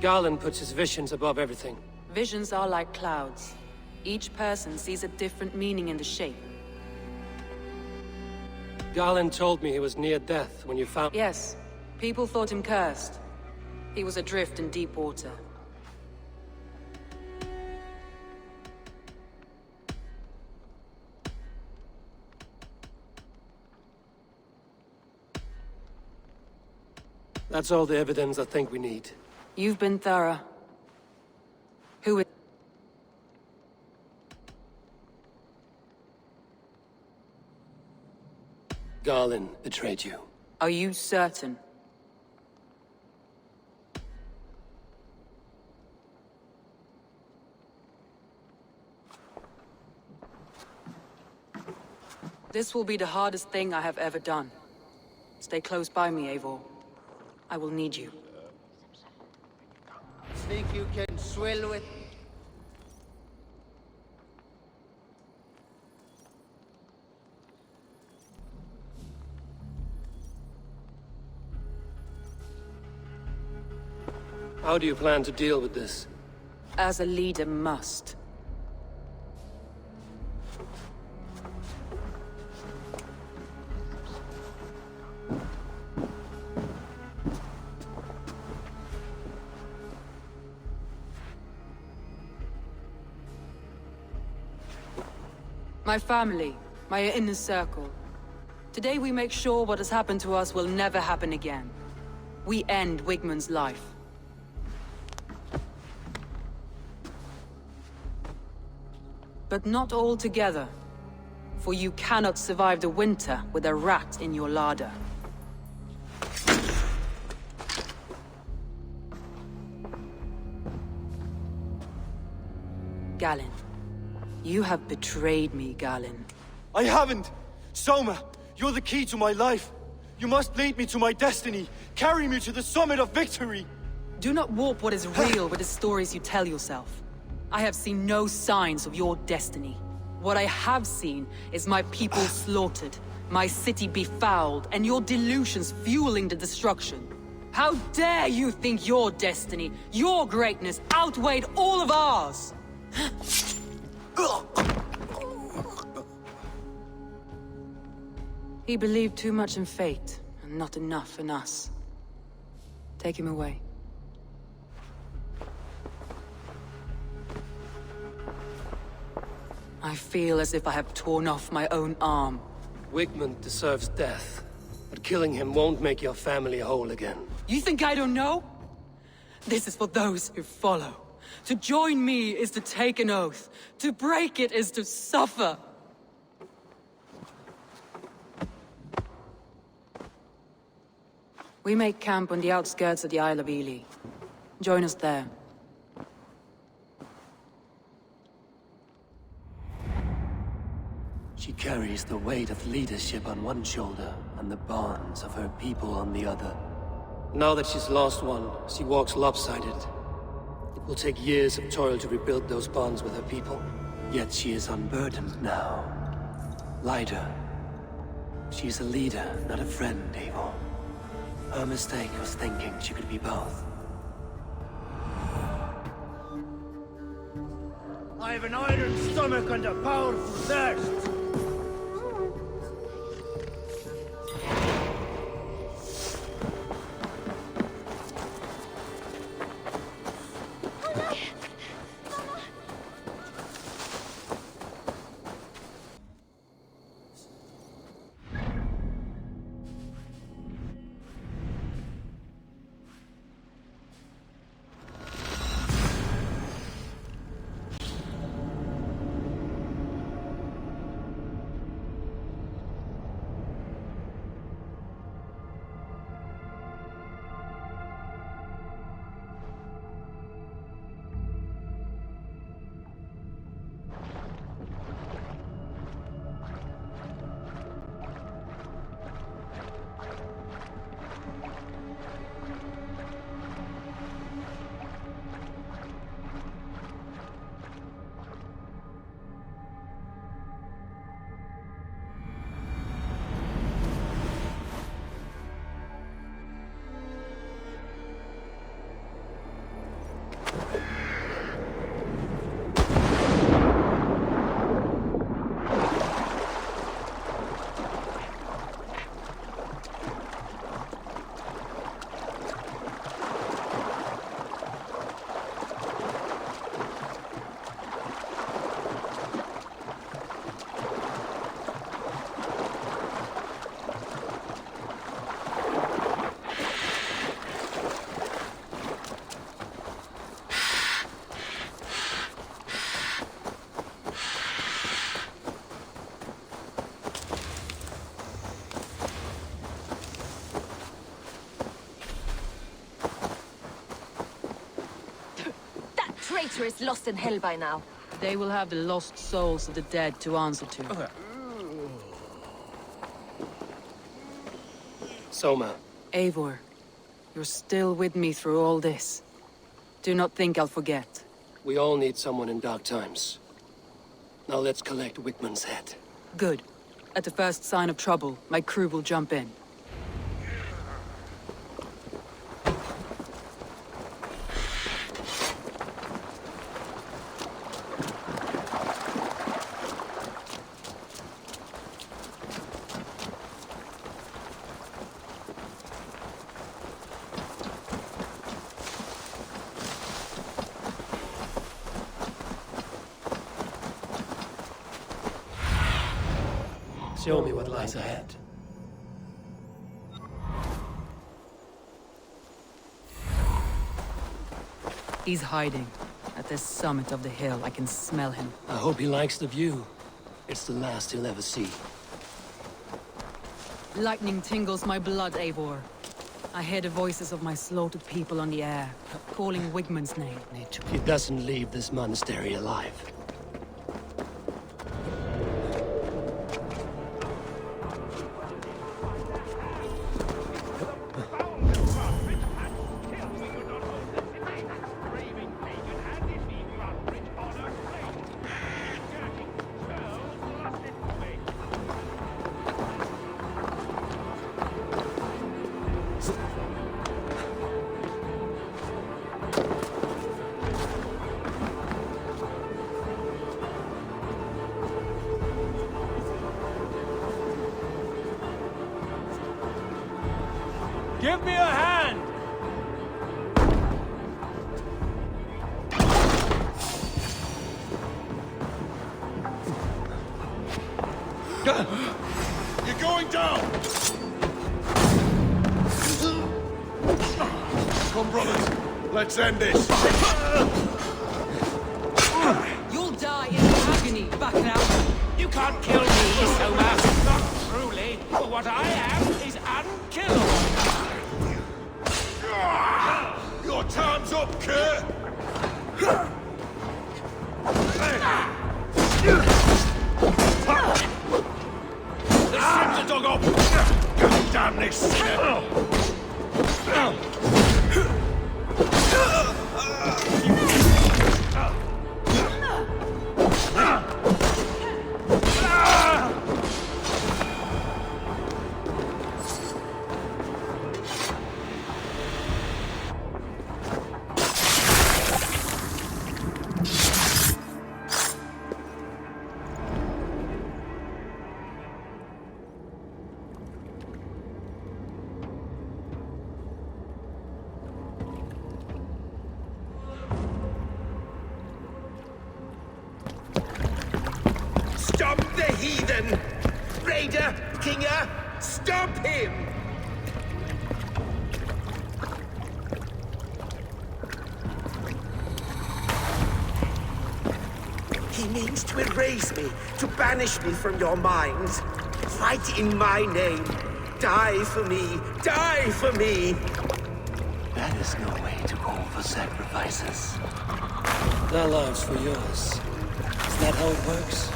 Garland puts his visions above everything. Visions are like clouds. Each person sees a different meaning in the shape. Garland told me he was near death when you found... Yes. People thought him cursed. He was adrift in deep water. That's all the evidence I think we need. You've been thorough. Who is... Garland betrayed you. Are you certain? This will be the hardest thing I have ever done. Stay close by me, Eivor. I will need you. Think you can swill with... How do you plan to deal with this? As a leader must. My family, my inner circle. Today we make sure what has happened to us will never happen again. We end Wigman's life. But not all together. For you cannot survive the winter with a rat in your larder. Galen. You have betrayed me, Galen. I haven't! Soma, you're the key to my life. You must lead me to my destiny. Carry me to the summit of victory. Do not warp what is real with the stories you tell yourself. I have seen no signs of your destiny. What I have seen is my people slaughtered, my city befouled, and your delusions fueling the destruction. How dare you think your destiny, your greatness, outweighed all of ours? He believed too much in fate, and not enough in us. Take him away. I feel as if I have torn off my own arm. Wigmund deserves death, but killing him won't make your family whole again. You think I don't know? This is for those who follow. To join me is to take an oath. To break it is to suffer. We make camp on the outskirts of the Isle of Ely. Join us there. She carries the weight of leadership on one shoulder and the bonds of her people on the other. Now that she's lost one, she walks lopsided. It will take years of toil to rebuild those bonds with her people. Yet she is unburdened now. Lighter. She's a leader, not a friend, Eivor. Her mistake was thinking she could be both. I have an iron stomach and a powerful thirst. Traitor is lost in hell by now. They will have the lost souls of the dead to answer to. Soma. Eivor, you're still with me through all this. Do not think I'll forget. We all need someone in dark times. Now let's collect Wigmund's head. Good. At the first sign of trouble, my crew will jump in. Show me what lies ahead. He's hiding. At the summit of the hill, I can smell him. I hope he likes the view. It's the last he'll ever see. Lightning tingles my blood, Eivor. I hear the voices of my slaughtered people on the air, calling Wigmund's name. He doesn't leave this monastery alive. Give me a hand! You're going down! Come, brothers. Let's end this. You'll die in agony, Valhalla. You can't kill me, Soma. Not truly. But what I am is unkillable. Your time's up, Kurt. They stripped the dog up. Damn this sinner. Stop the heathen! Raider, Kinger, stop him! He means to erase me, to banish me from your minds. Fight in my name. Die for me. Die for me. That is no way to call for sacrifices. Their lives for yours. Is that how it works?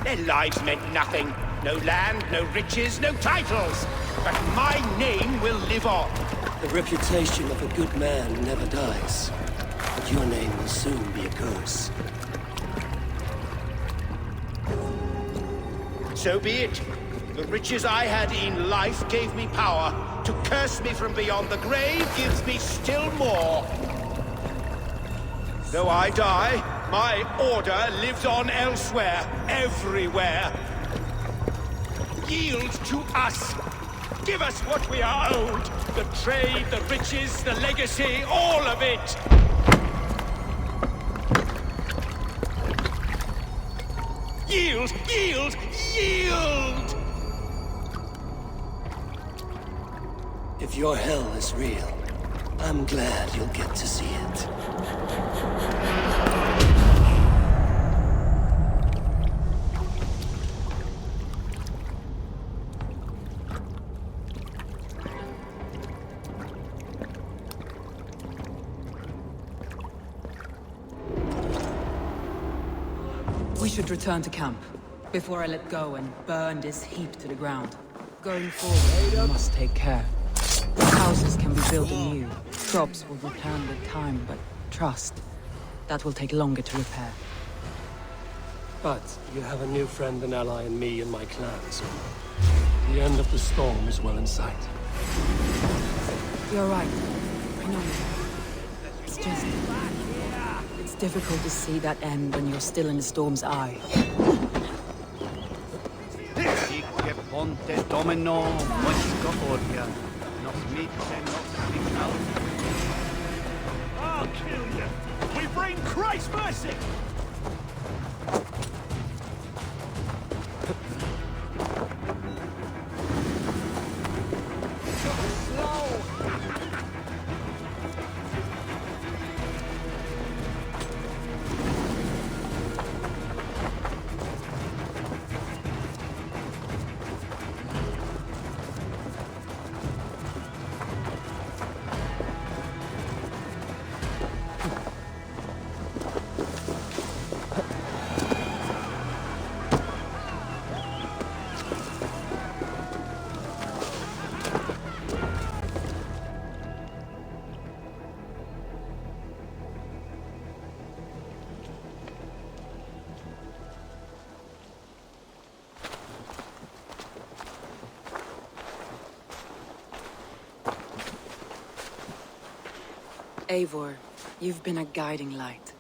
Their lives meant nothing. No land, no riches, no titles. But my name will live on. The reputation of a good man never dies. But your name will soon be a curse. So be it. The riches I had in life gave me power. To curse me from beyond the grave gives me still more. Though I die, my order lives on elsewhere, everywhere. Yield to us. Give us what we are owed. The trade, the riches, the legacy, all of it. Yield! Yield! Yield! If your hell is real, I'm glad you'll get to see it. We should return to camp, before I let go and burn this heap to the ground. Going forward, we must take care. Houses can be built anew, crops will return with time, but trust, that will take longer to repair. But you have a new friend and ally in me and my clan, so the end of the storm is well in sight. You're right. I know you. It's just... it's difficult to see that end when you're still in the storm's eye. Ponte Domino, Moisco Orga. I'll kill you. We bring Christ's mercy. Eivor, you've been a guiding light.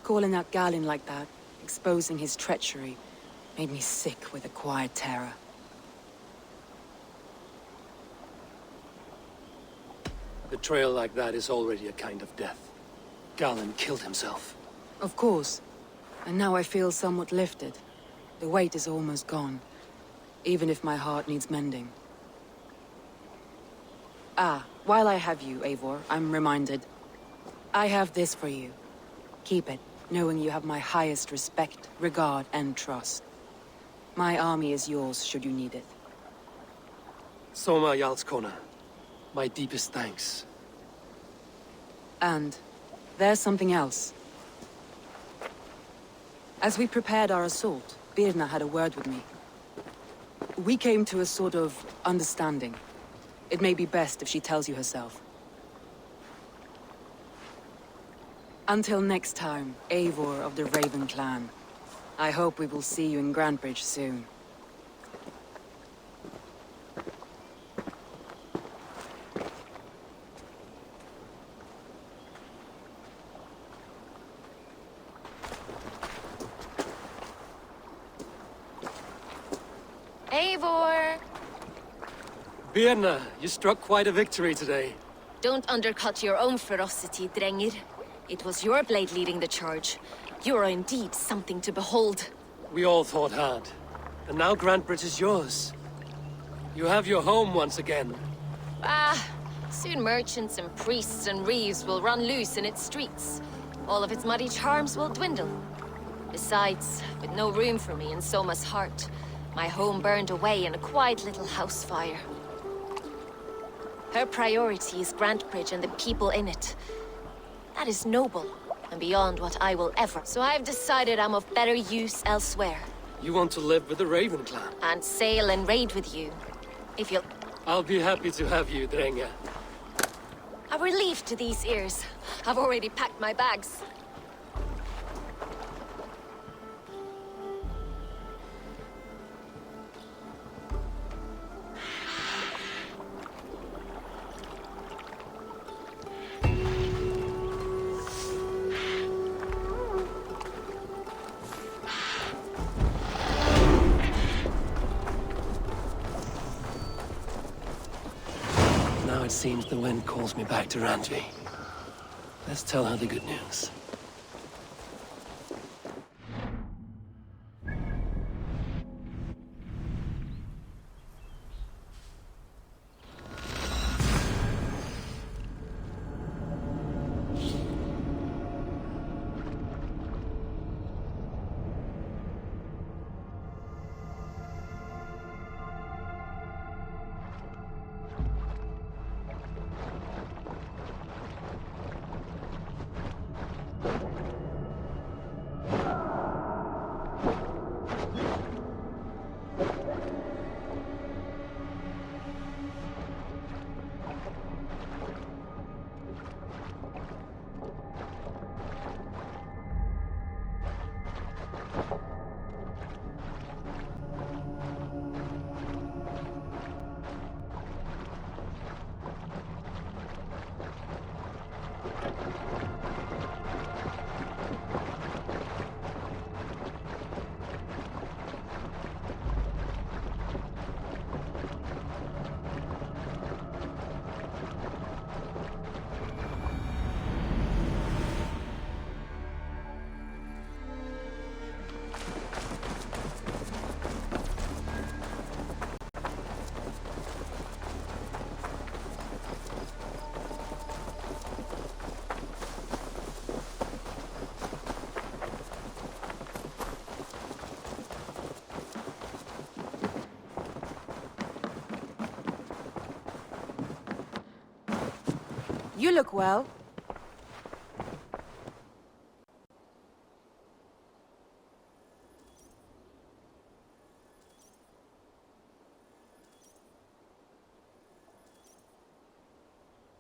Calling out Galinn like that, exposing his treachery, made me sick with a quiet terror. Betrayal like that is already a kind of death. Galen killed himself. Of course. And now I feel somewhat lifted. The weight is almost gone. Even if my heart needs mending. Ah, while I have you, Eivor, I'm reminded. I have this for you. Keep it, knowing you have my highest respect, regard, and trust. My army is yours, should you need it. Soma Jarlskona, my deepest thanks. And there's something else. As we prepared our assault, Birna had a word with me. We came to a sort of understanding. It may be best if she tells you herself. Until next time, Eivor of the Raven Clan. I hope we will see you in Grantebridge soon. Eivor! Birna, you struck quite a victory today. Don't undercut your own ferocity, Drengir. It was your blade leading the charge. You are indeed something to behold. We all fought hard. And now Grantebridge is yours. You have your home once again. Ah, soon merchants and priests and reeves will run loose in its streets. All of its muddy charms will dwindle. Besides, with no room for me in Soma's heart, my home burned away in a quiet little house fire. Her priority is Grantebridge and the people in it. That is noble, and beyond what I will ever. So I've decided I'm of better use elsewhere. You want to live with the Raven Clan? And sail and raid with you. If you'll... I'll be happy to have you, Drenga. A relief to these ears. I've already packed my bags. Now it seems the wind calls me back to Randvi. Let's tell her the good news. You look well.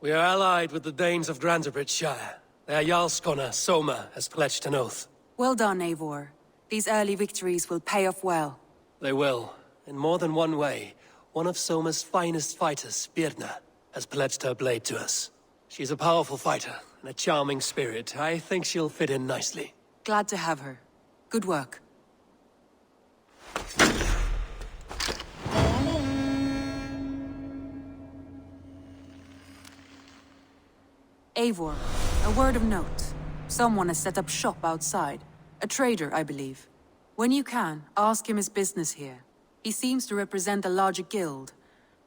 We are allied with the Danes of Grantebridge Shire. Their Jarlskona, Soma, has pledged an oath. Well done, Eivor. These early victories will pay off well. They will. In more than one way, one of Soma's finest fighters, Birna, has pledged her blade to us. She's a powerful fighter and a charming spirit. I think she'll fit in nicely. Glad to have her. Good work. Eivor, a word of note. Someone has set up shop outside. A trader, I believe. When you can, ask him his business here. He seems to represent a larger guild.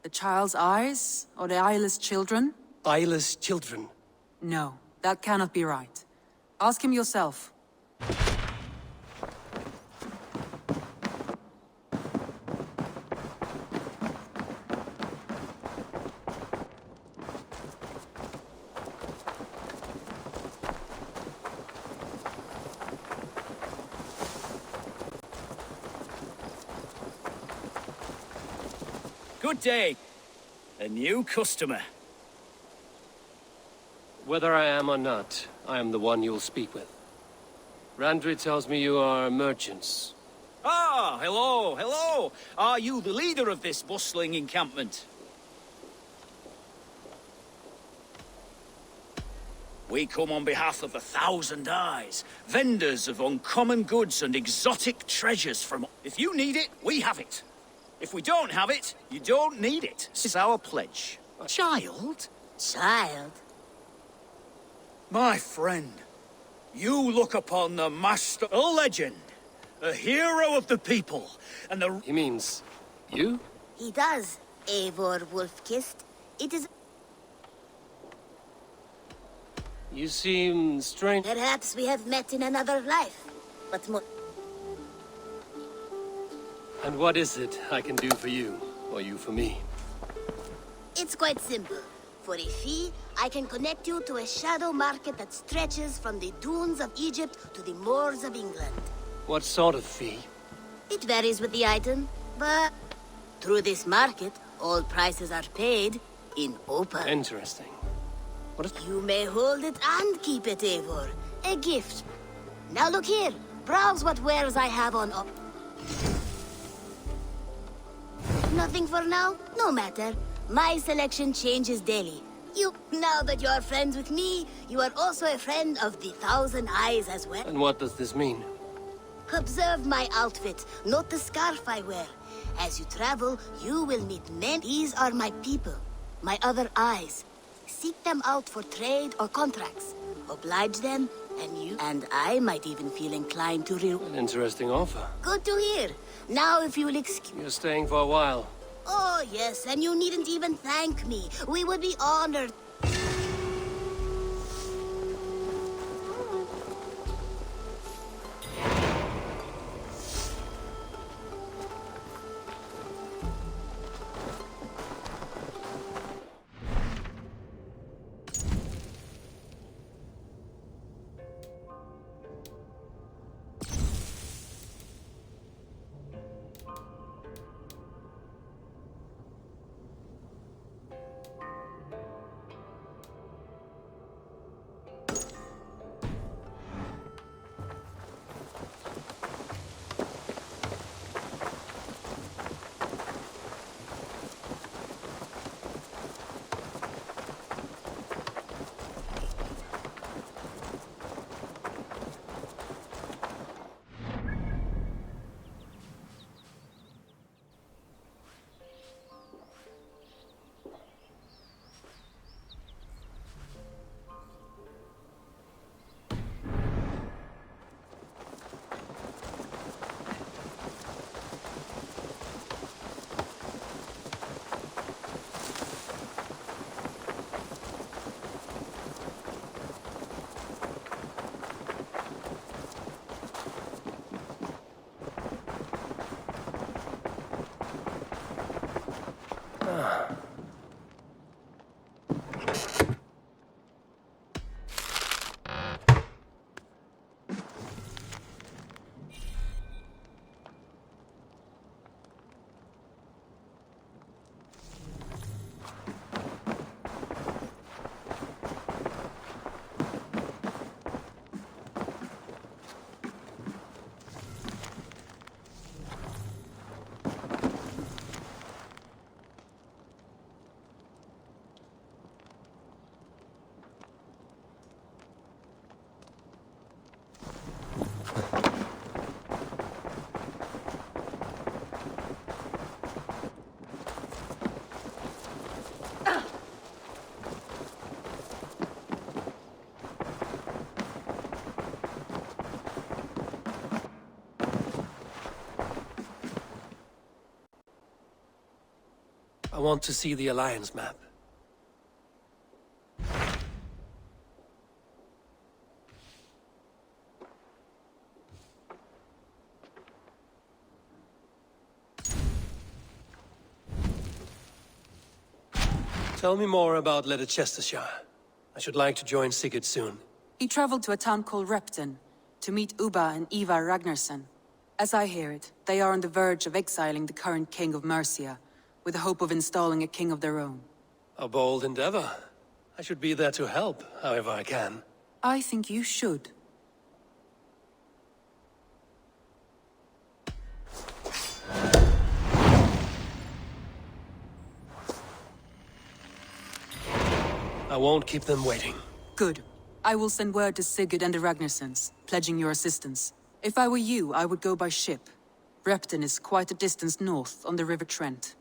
The Child's Eyes, or the Eyeless Children? Eyeless children? No, that cannot be right. Ask him yourself. Good day. A new customer. Whether I am or not, I am the one you'll speak with. Randri tells me you are merchants. Ah, hello, hello. Are you the leader of this bustling encampment? We come on behalf of 1,000 Eyes, vendors of uncommon goods and exotic treasures from... If you need it, we have it. If we don't have it, you don't need it. This is our pledge. Child? Child? My friend, you look upon the master, a legend, a hero of the people, and the... He means... you? He does, Eivor Wolf-Kissed. It is... You seem strange. Perhaps we have met in another life, but more... And what is it I can do for you, or you for me? It's quite simple. For a fee, I can connect you to a shadow market that stretches from the dunes of Egypt to the moors of England. What sort of fee? It varies with the item, but through this market, all prices are paid in opal. Interesting. What is... You may hold it and keep it, Eivor. A gift. Now look here. Browse what wares I have on op... Nothing for now? No matter. My selection changes daily. Now that you are friends with me, you are also a friend of the 1,000 Eyes as well. And what does this mean? Observe my outfit, note the scarf I wear. As you travel, you will meet men. These are my people, my other eyes. Seek them out for trade or contracts. Oblige them, and I might even feel inclined to An interesting offer. Good to hear. Now if you will excuse... You're staying for a while. Oh, yes, and you needn't even thank me. We would be honored. I want to see the Alliance map. Tell me more about Leicestershire. I should like to join Sigurd soon. He traveled to a town called Repton to meet Ubba and Ivar Ragnarsson. As I hear it, they are on the verge of exiling the current king of Mercia, with the hope of installing a king of their own. A bold endeavor. I should be there to help, however I can. I think you should. I won't keep them waiting. Good. I will send word to Sigurd and the Ragnarssons, pledging your assistance. If I were you, I would go by ship. Repton is quite a distance north on the River Trent.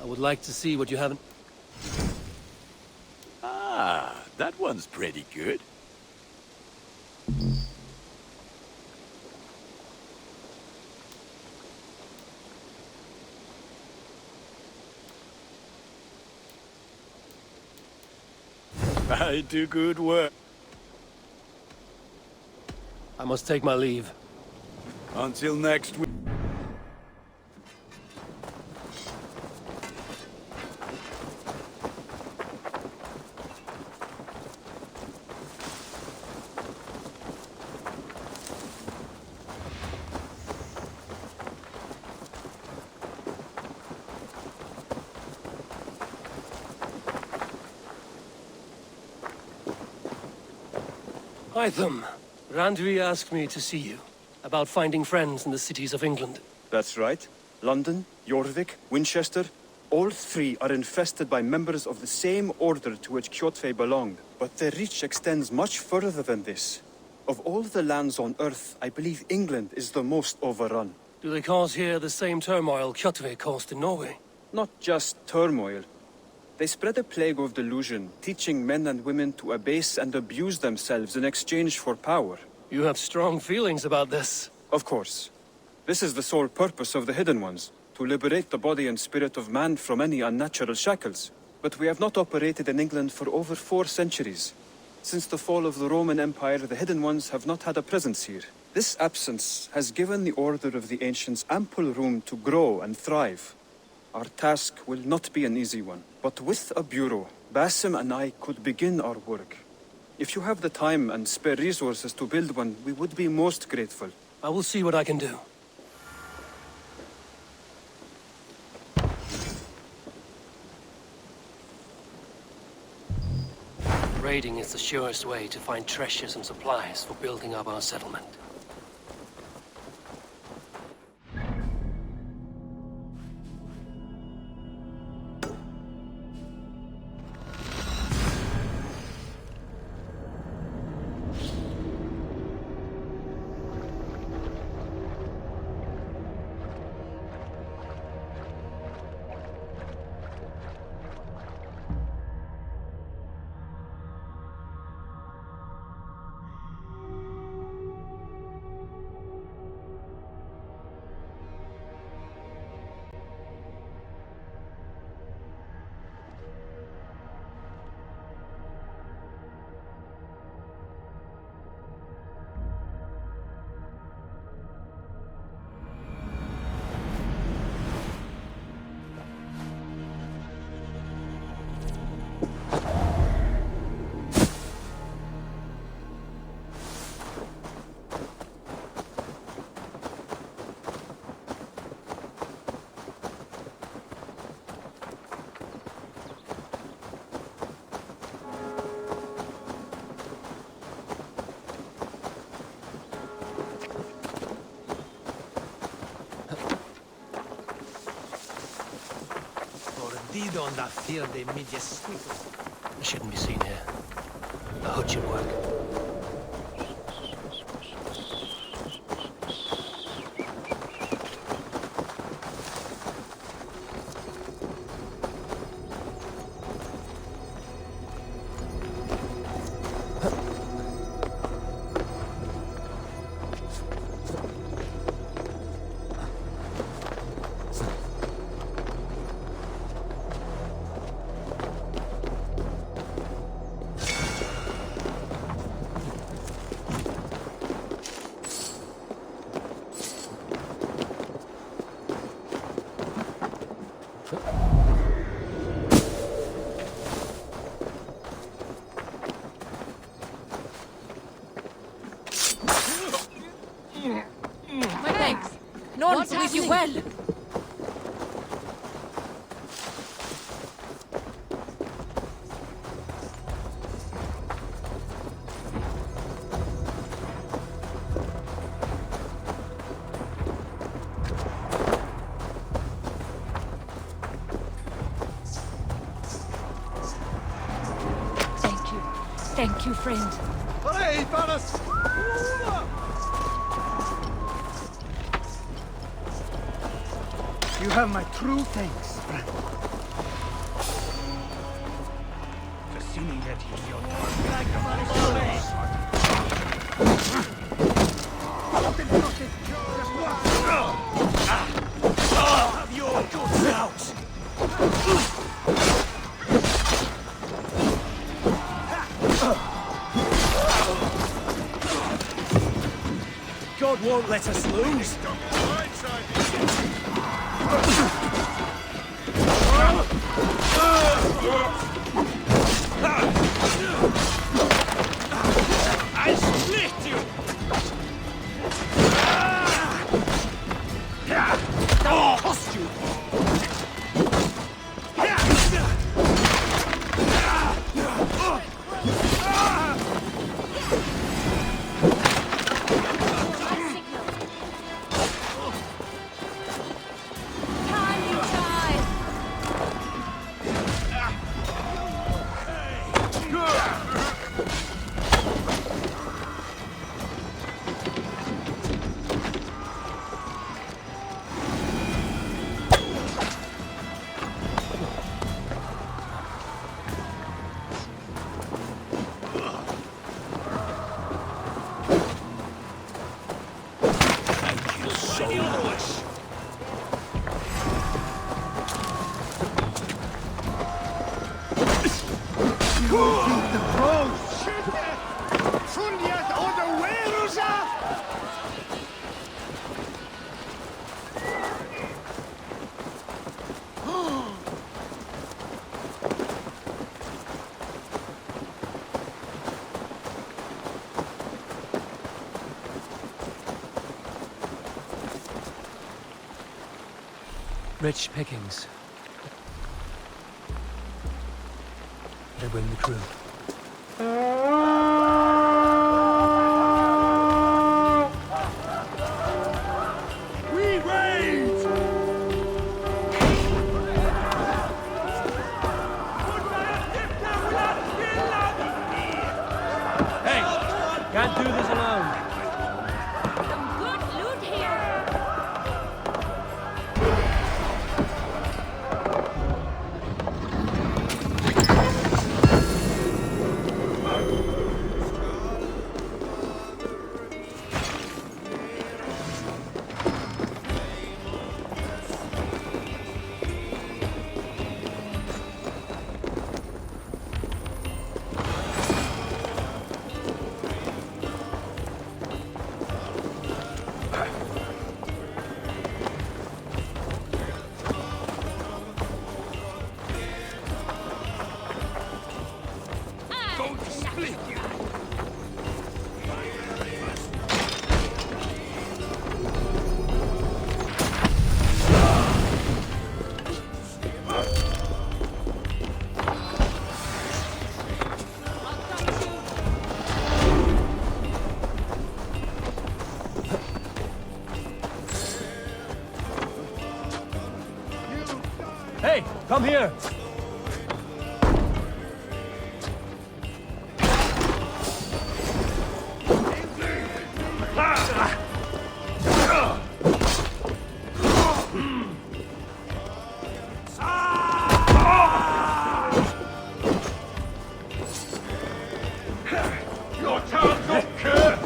I would like to see what you haven't... Ah, that one's pretty good. I do good work. I must take my leave. Until next week. Hytham, Randvi asked me to see you, about finding friends in the cities of England. That's right. London, Jorvik, Winchester, all three are infested by members of the same order to which Kjotve belonged. But their reach extends much further than this. Of all the lands on Earth, I believe England is the most overrun. Do they cause here the same turmoil Kjotve caused in Norway? Not just turmoil. They spread a plague of delusion, teaching men and women to abase and abuse themselves in exchange for power. You have strong feelings about this. Of course. This is the sole purpose of the Hidden Ones, to liberate the body and spirit of man from any unnatural shackles. But we have not operated in England for over 4 centuries. Since the fall of the Roman Empire, the Hidden Ones have not had a presence here. This absence has given the Order of the Ancients ample room to grow and thrive. Our task will not be an easy one, but with a bureau, Basim and I could begin our work. If you have the time and spare resources to build one, we would be most grateful. I will see what I can do. Raiding is the surest way to find treasures and supplies for building up our settlement. don't fear the midges. I shouldn't be seen here. The hood should work. My thanks. None wish you well. Thank you, friend. Hey, Banas! You have my true thanks, friend. For seeing that you your Have your guts out! God won't let us lose. I'll split you! I'll cost you! Rich pickings. They bring the crew. We raid! Hey! Can't do this alone. Some good loot here. Hey, come here! Your time's up, Kurt!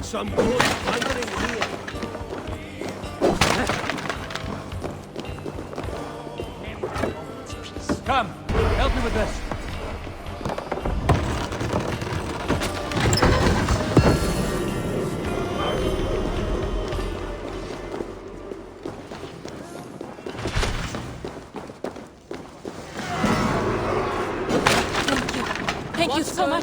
Some good finding here. Come, help me with this. Thank you so much.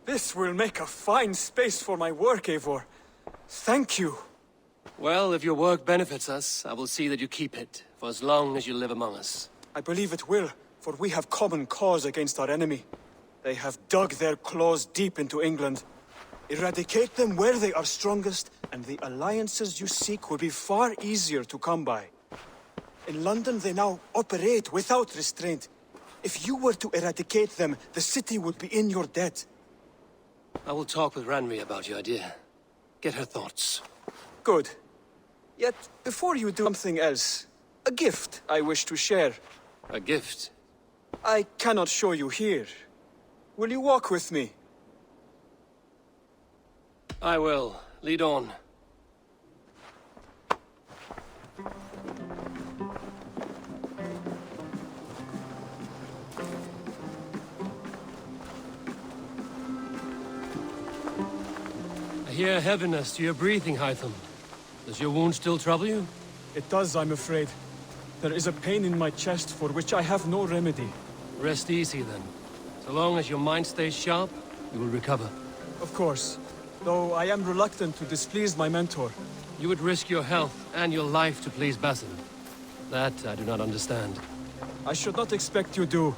This will make a fine space for my work, Eivor. Thank you. Well, if your work benefits us, I will see that you keep it, for as long as you live among us. I believe it will, for we have common cause against our enemy. They have dug their claws deep into England. Eradicate them where they are strongest, and the alliances you seek will be far easier to come by. In London, they now operate without restraint. If you were to eradicate them, the city would be in your debt. I will talk with Ranri about your idea. Get her thoughts. Good. Yet, before you do something else, a gift I wish to share. A gift? I cannot show you here. Will you walk with me? I will. Lead on. I hear heaviness to your breathing, Hytham. Does your wound still trouble you? It does, I'm afraid. There is a pain in my chest for which I have no remedy. Rest easy, then. So long as your mind stays sharp, you will recover. Of course. Though I am reluctant to displease my mentor. You would risk your health and your life to please Basin. That I do not understand. I should not expect you do.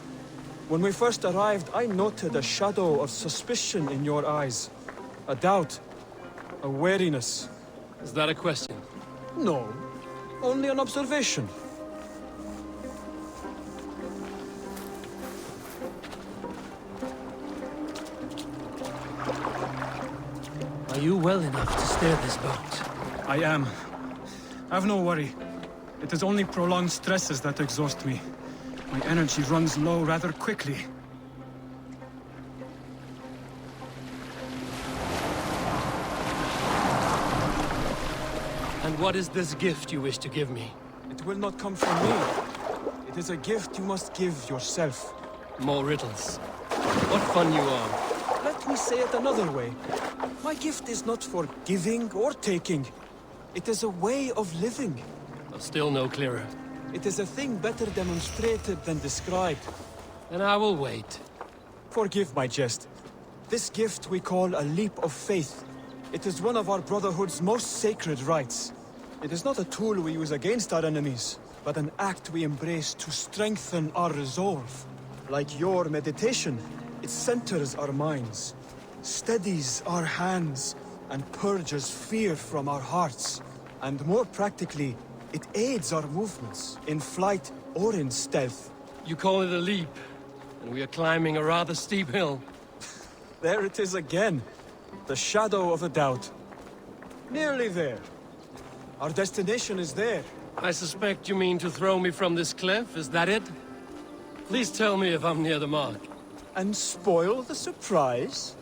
When we first arrived, I noted a shadow of suspicion in your eyes. A doubt. A wariness. Is that a question? No. Only an observation. Are you well enough to steer this boat? I am. Have no worry. It is only prolonged stresses that exhaust me. My energy runs low rather quickly. And what is this gift you wish to give me? It will not come from me. It is a gift you must give yourself. More riddles. What fun you are. Let me say it another way. My gift is not for giving or taking. It is a way of living. Still no clearer. It is a thing better demonstrated than described. Then I will wait. Forgive my jest. This gift we call a leap of faith. It is one of our Brotherhood's most sacred rites. It is not a tool we use against our enemies, but an act we embrace to strengthen our resolve. Like your meditation, it centers our minds, steadies our hands, and purges fear from our hearts. And more practically, it aids our movements, in flight or in stealth. You call it a leap, and we are climbing a rather steep hill. There it is again. The shadow of a doubt. Nearly there. Our destination is there. I suspect you mean to throw me from this cliff, is that it? Please tell me if I'm near the mark. And spoil the surprise?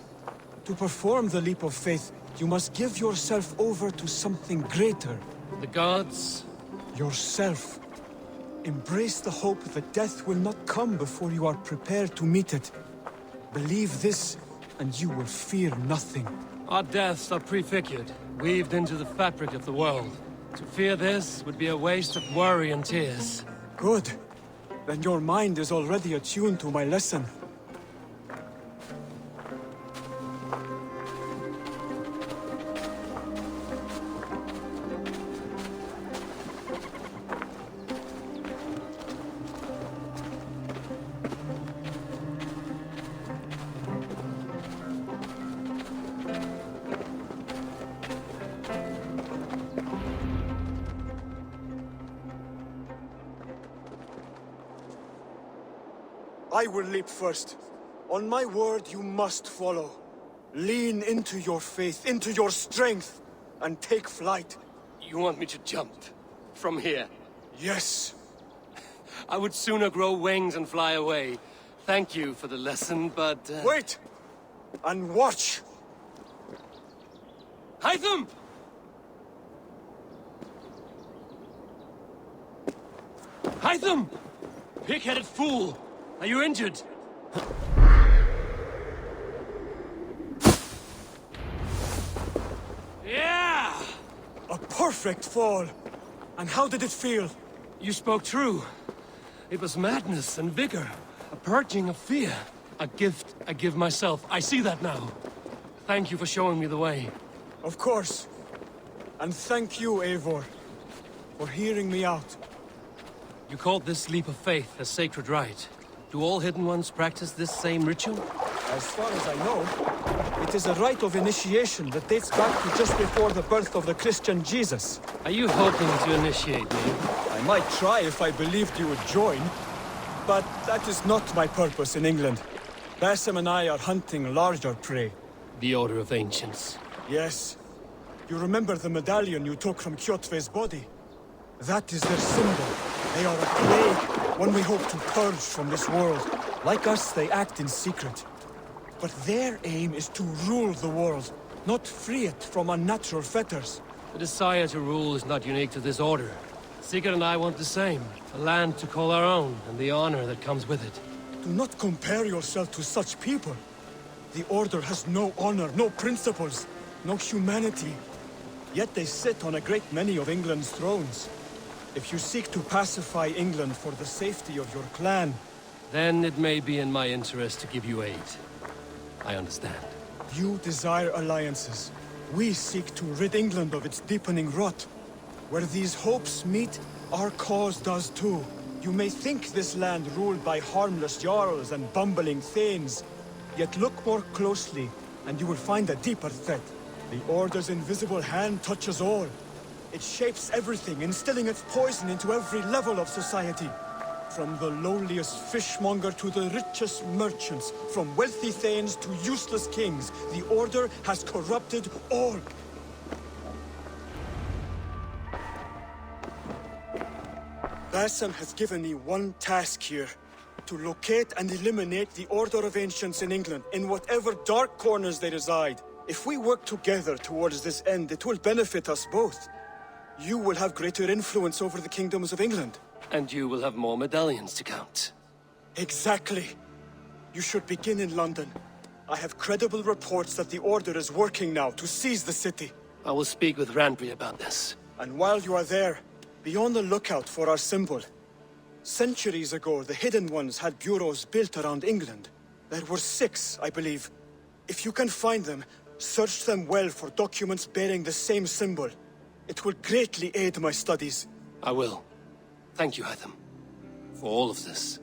To perform the leap of faith, you must give yourself over to something greater. The gods? Yourself. Embrace the hope that death will not come before you are prepared to meet it. Believe this, and you will fear nothing. Our deaths are prefigured, weaved into the fabric of the world. To fear this would be a waste of worry and tears. Good. Then your mind is already attuned to my lesson. I will leap first. On my word, you must follow. Lean into your faith, into your strength, and take flight. You want me to jump? From here? Yes. I would sooner grow wings and fly away. Thank you for the lesson, but... Wait! And watch! Hytham! Hytham! Pig-headed fool! Are you injured? Yeah! A perfect fall! And how did it feel? You spoke true. It was madness and vigor. A purging of fear. A gift I give myself. I see that now. Thank you for showing me the way. Of course. And thank you, Eivor, for hearing me out. You called this leap of faith a sacred rite. Do all Hidden Ones practice this same ritual? As far as I know, it is a rite of initiation that dates back to just before the birth of the Christian Jesus. Are you hoping to initiate me? I might try if I believed you would join. But that is not my purpose in England. Basim and I are hunting larger prey. The Order of Ancients. Yes. You remember the medallion you took from Kjotve's body? That is their symbol. They are a plague, one we hope to purge from this world. Like us, they act in secret. But their aim is to rule the world, not free it from unnatural fetters. The desire to rule is not unique to this order. Sigurd and I want the same. A land to call our own, and the honor that comes with it. Do not compare yourself to such people. The Order has no honor, no principles, no humanity. Yet they sit on a great many of England's thrones. If you seek to pacify England for the safety of your clan... Then it may be in my interest to give you aid. I understand. You desire alliances. We seek to rid England of its deepening rot. Where these hopes meet, our cause does too. You may think this land ruled by harmless jarls and bumbling thanes. Yet look more closely, and you will find a deeper threat. The Order's invisible hand touches all. It shapes everything, instilling its poison into every level of society. From the lowliest fishmonger to the richest merchants, from wealthy thanes to useless kings, the Order has corrupted all. Bassam has given me one task here. To locate and eliminate the Order of Ancients in England, in whatever dark corners they reside. If we work together towards this end, it will benefit us both. You will have greater influence over the kingdoms of England. And you will have more medallions to count. Exactly. You should begin in London. I have credible reports that the Order is working now to seize the city. I will speak with Randbury about this. And while you are there, be on the lookout for our symbol. Centuries ago, the Hidden Ones had bureaus built around England. There were 6, I believe. If you can find them, search them well for documents bearing the same symbol. It will greatly aid my studies. I will. Thank you, Hytham, for all of this.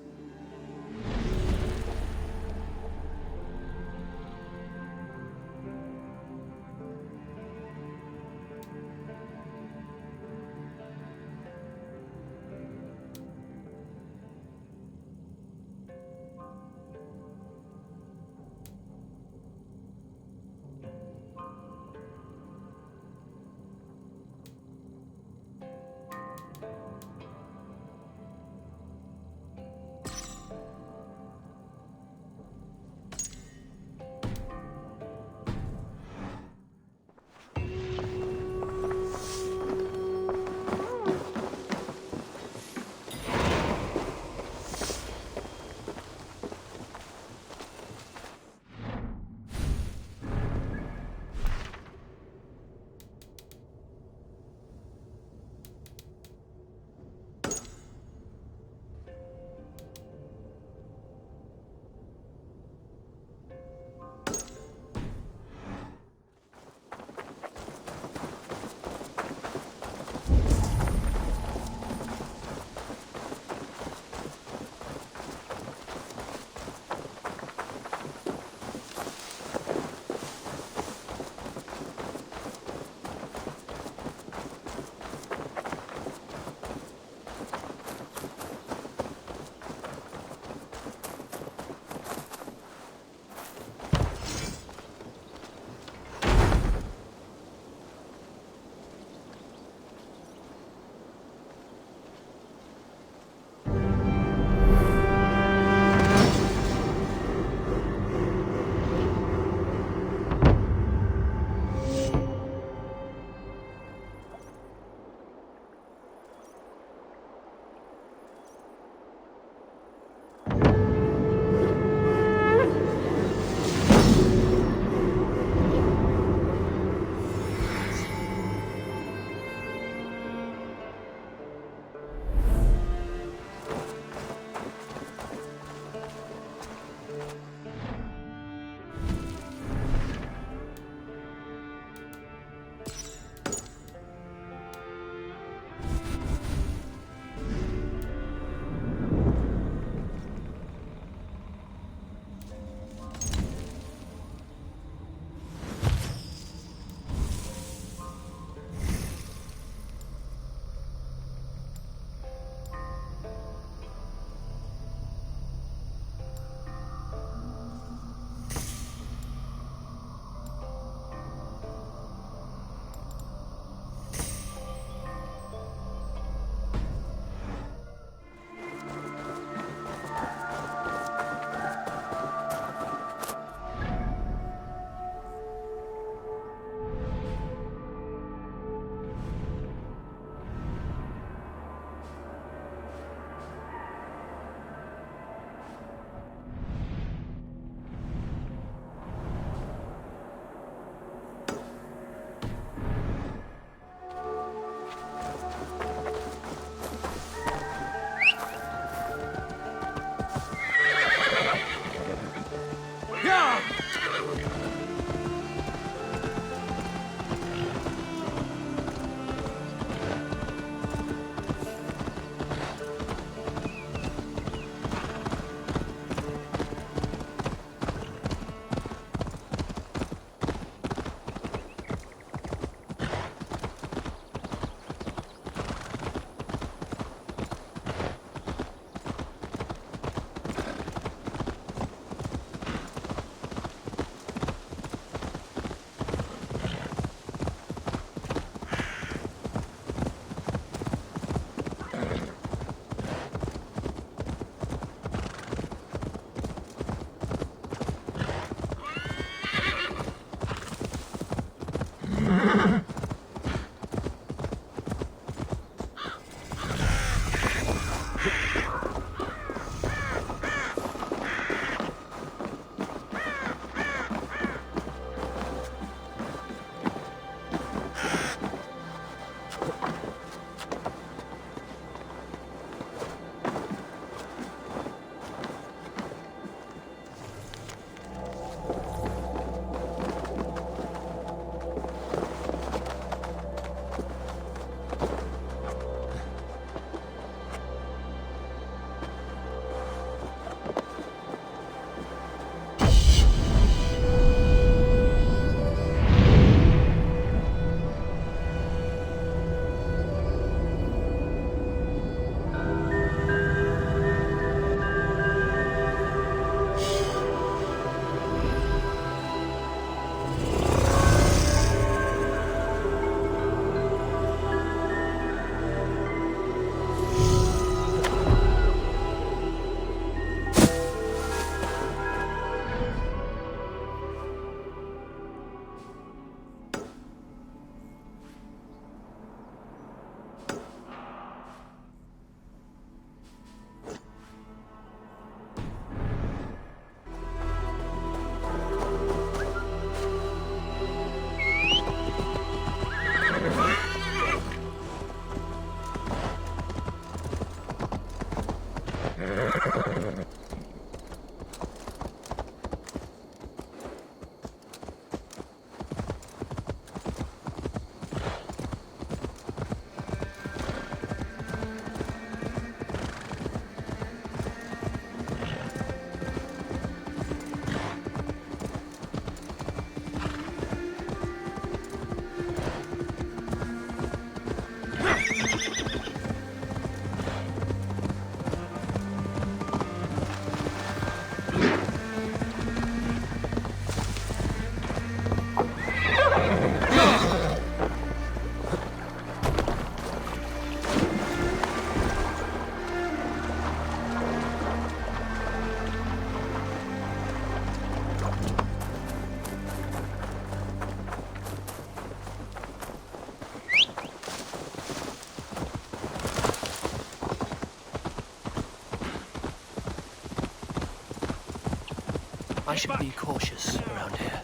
I should be cautious around here.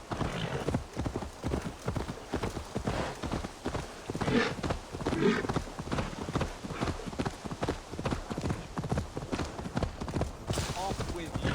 Off with you.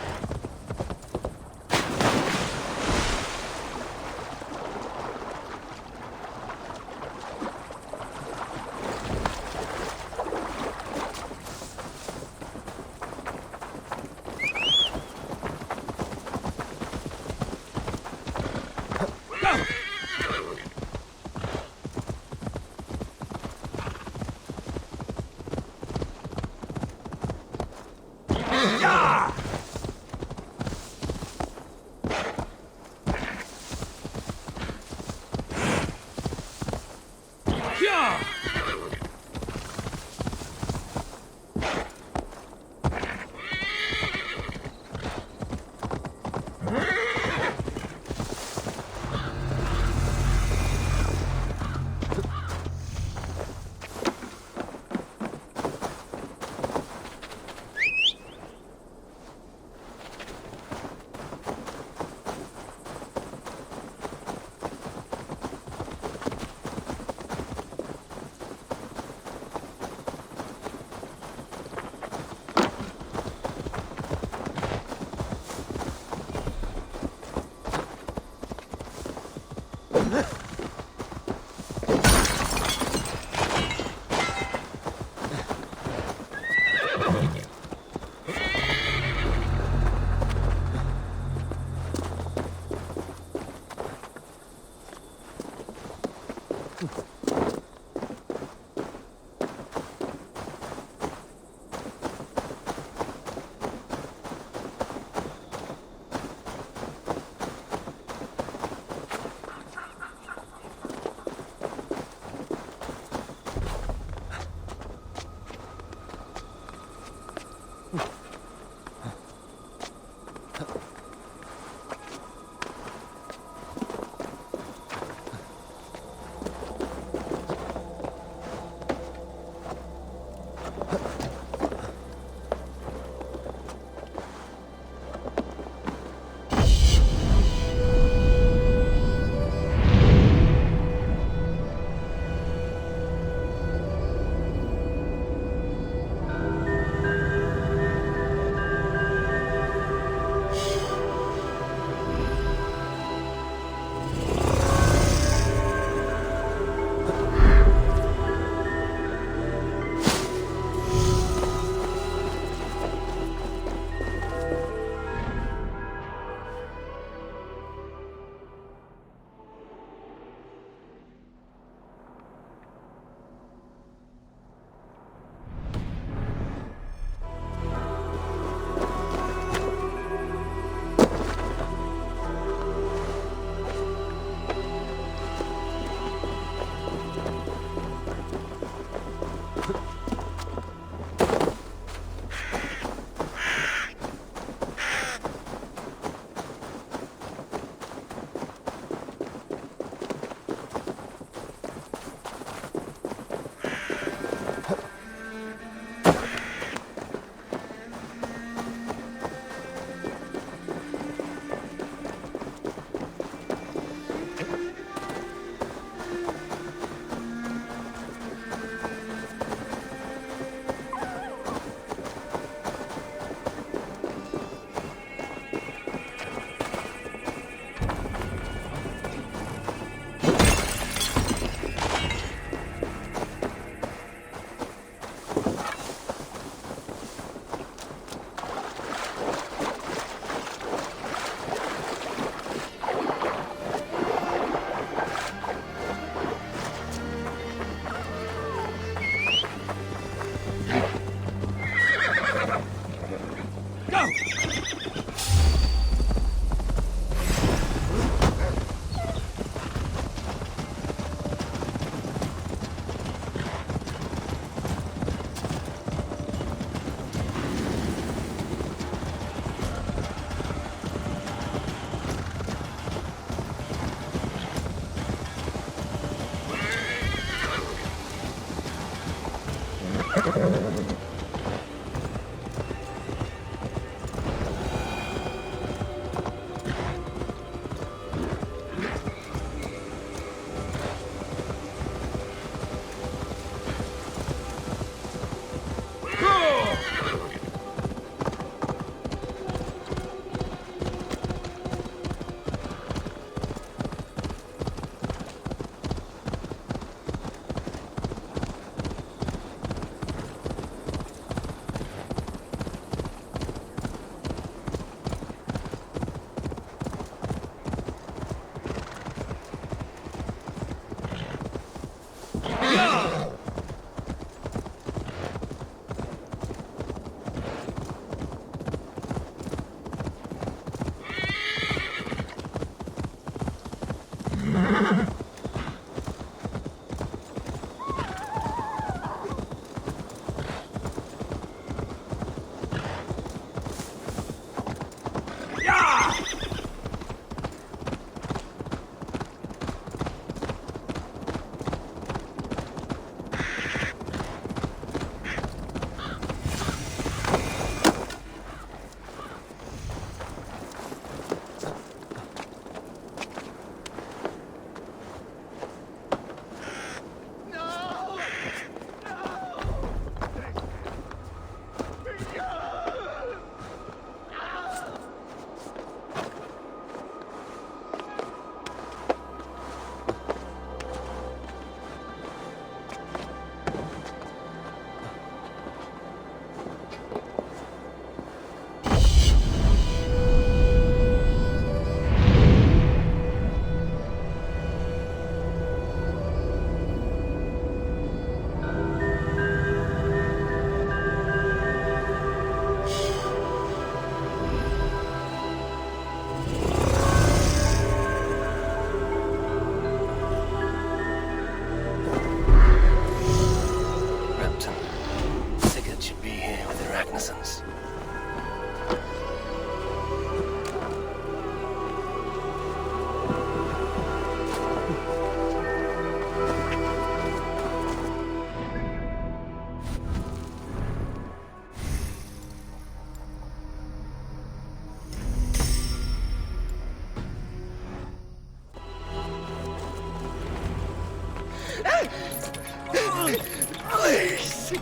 Please!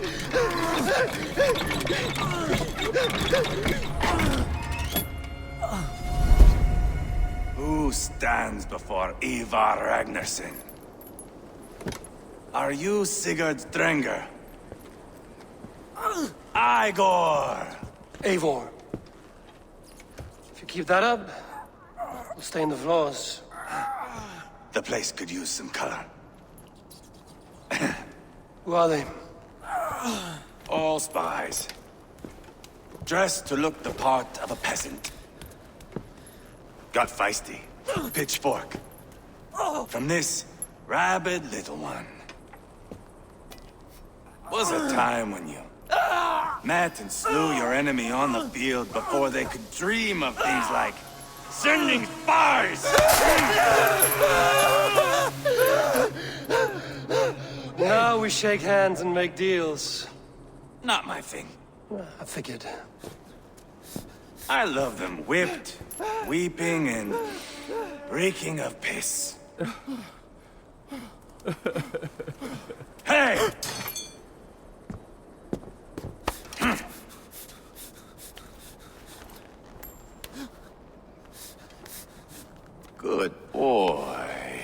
Who stands before Ivar Ragnarsson? Are you Sigurd Drenger? Igor! Eivor. If you keep that up, we'll stay in the floors. The place could use some color. Who are they? All spies. Dressed to look the part of a peasant. Got feisty. Pitchfork. From this rabid little one. Was a time when you met and slew your enemy on the field before they could dream of things like sending spies! Now we shake hands and make deals. Not my thing. I figured. I love them whipped, weeping, and reeking of piss. Hey! Good boy.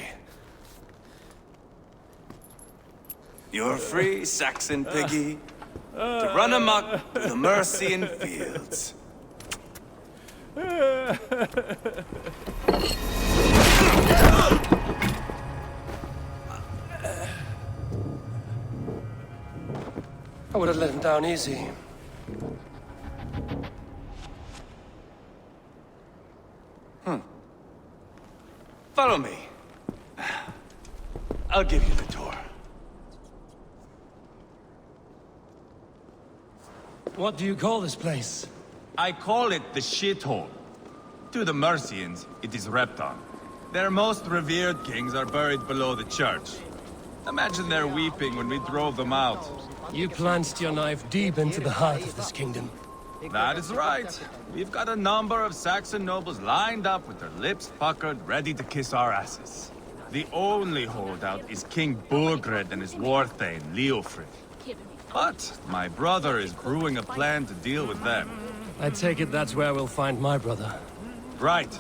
You're free, Saxon piggy, to run amok through the Mercian fields. I would have let him down easy. Follow me. I'll give you the tour. What do you call this place? I call it the shithole. To the Mercians, it is Repton. Their most revered kings are buried below the church. Imagine their weeping when we drove them out. You plunged your knife deep into the heart of this kingdom. That is right. We've got a number of Saxon nobles lined up with their lips puckered, ready to kiss our asses. The only holdout is King Burgred and his war thane, Leofrid. But my brother is brewing a plan to deal with them. I take it that's where we'll find my brother. Right.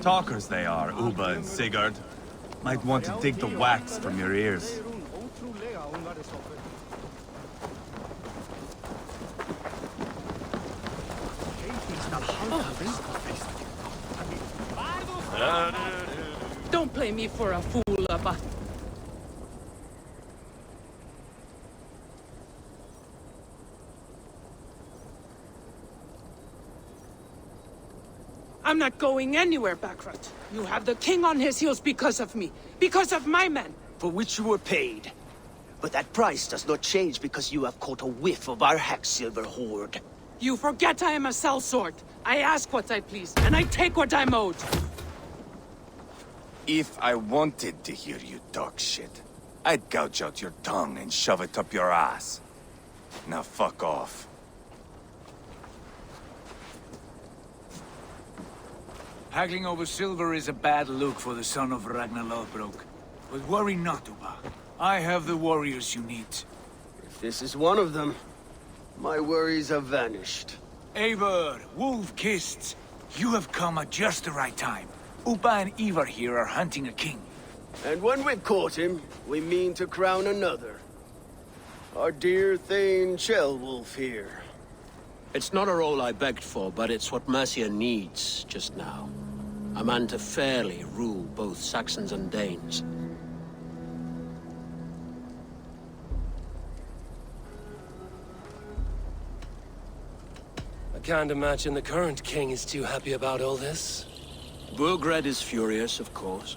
Talkers they are, Uba and Sigurd. Might want to dig the wax from your ears. Don't play me for a fool, but... I'm not going anywhere, Backrot. You have the king on his heels because of me. Because of my men. For which you were paid. But that price does not change because you have caught a whiff of our Hacksilver hoard. You forget I am a sellsword. I ask what I please, and I take what I'm owed. If I wanted to hear you talk shit, I'd gouge out your tongue and shove it up your ass. Now fuck off. Haggling over silver is a bad look for the son of Ragnar Lothbrok. But worry not, Uba. I have the warriors you need. If this is one of them, my worries have vanished. Eivor, Wolf-Kissed, you have come at just the right time. Uba and Ivar here are hunting a king. And when we've caught him, we mean to crown another. Our dear Thane Ceolwulf here. It's not a role I begged for, but it's what Mercia needs just now. A man to fairly rule both Saxons and Danes. I can't imagine the current king is too happy about all this. Burgred is furious, of course.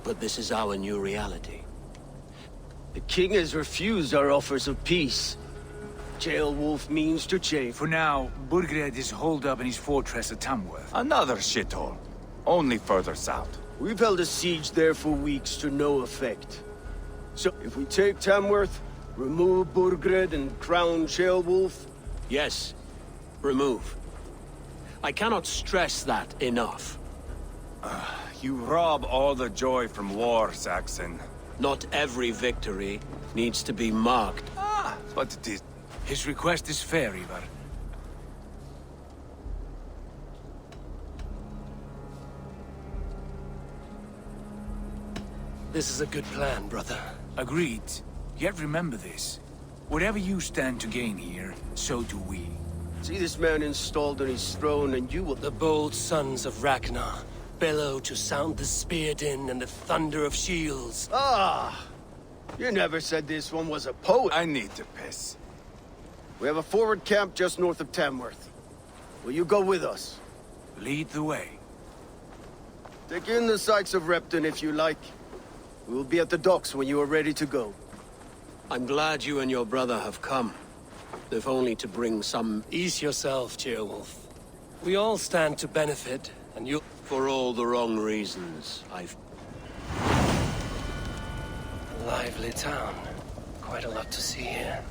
But this is our new reality. The king has refused our offers of peace. Ceolwulf means to change. For now, Burgred is holed up in his fortress at Tamworth. Another shithole. Only further south. We've held a siege there for weeks to no effect. So, if we take Tamworth, remove Burgred and crown Ceolwulf... Yes, remove. I cannot stress that enough. You rob all the joy from war, Saxon. Not every victory needs to be marked. But it is... His request is fair, Ivar. This is a good plan, brother. Agreed. Yet remember this. Whatever you stand to gain here, so do we. See this man installed on his throne, and you will... The bold sons of Ragnar bellow to sound the spear din and the thunder of shields. Ah! You never said this one was a poet. I need to piss. We have a forward camp just north of Tamworth. Will you go with us? Lead the way. Take in the sights of Repton if you like. We will be at the docks when you are ready to go. I'm glad you and your brother have come. If only to bring some... Ease yourself, Ceolwulf. We all stand to benefit, and you... For all the wrong reasons, I've... Lively town. Quite a lot to see here.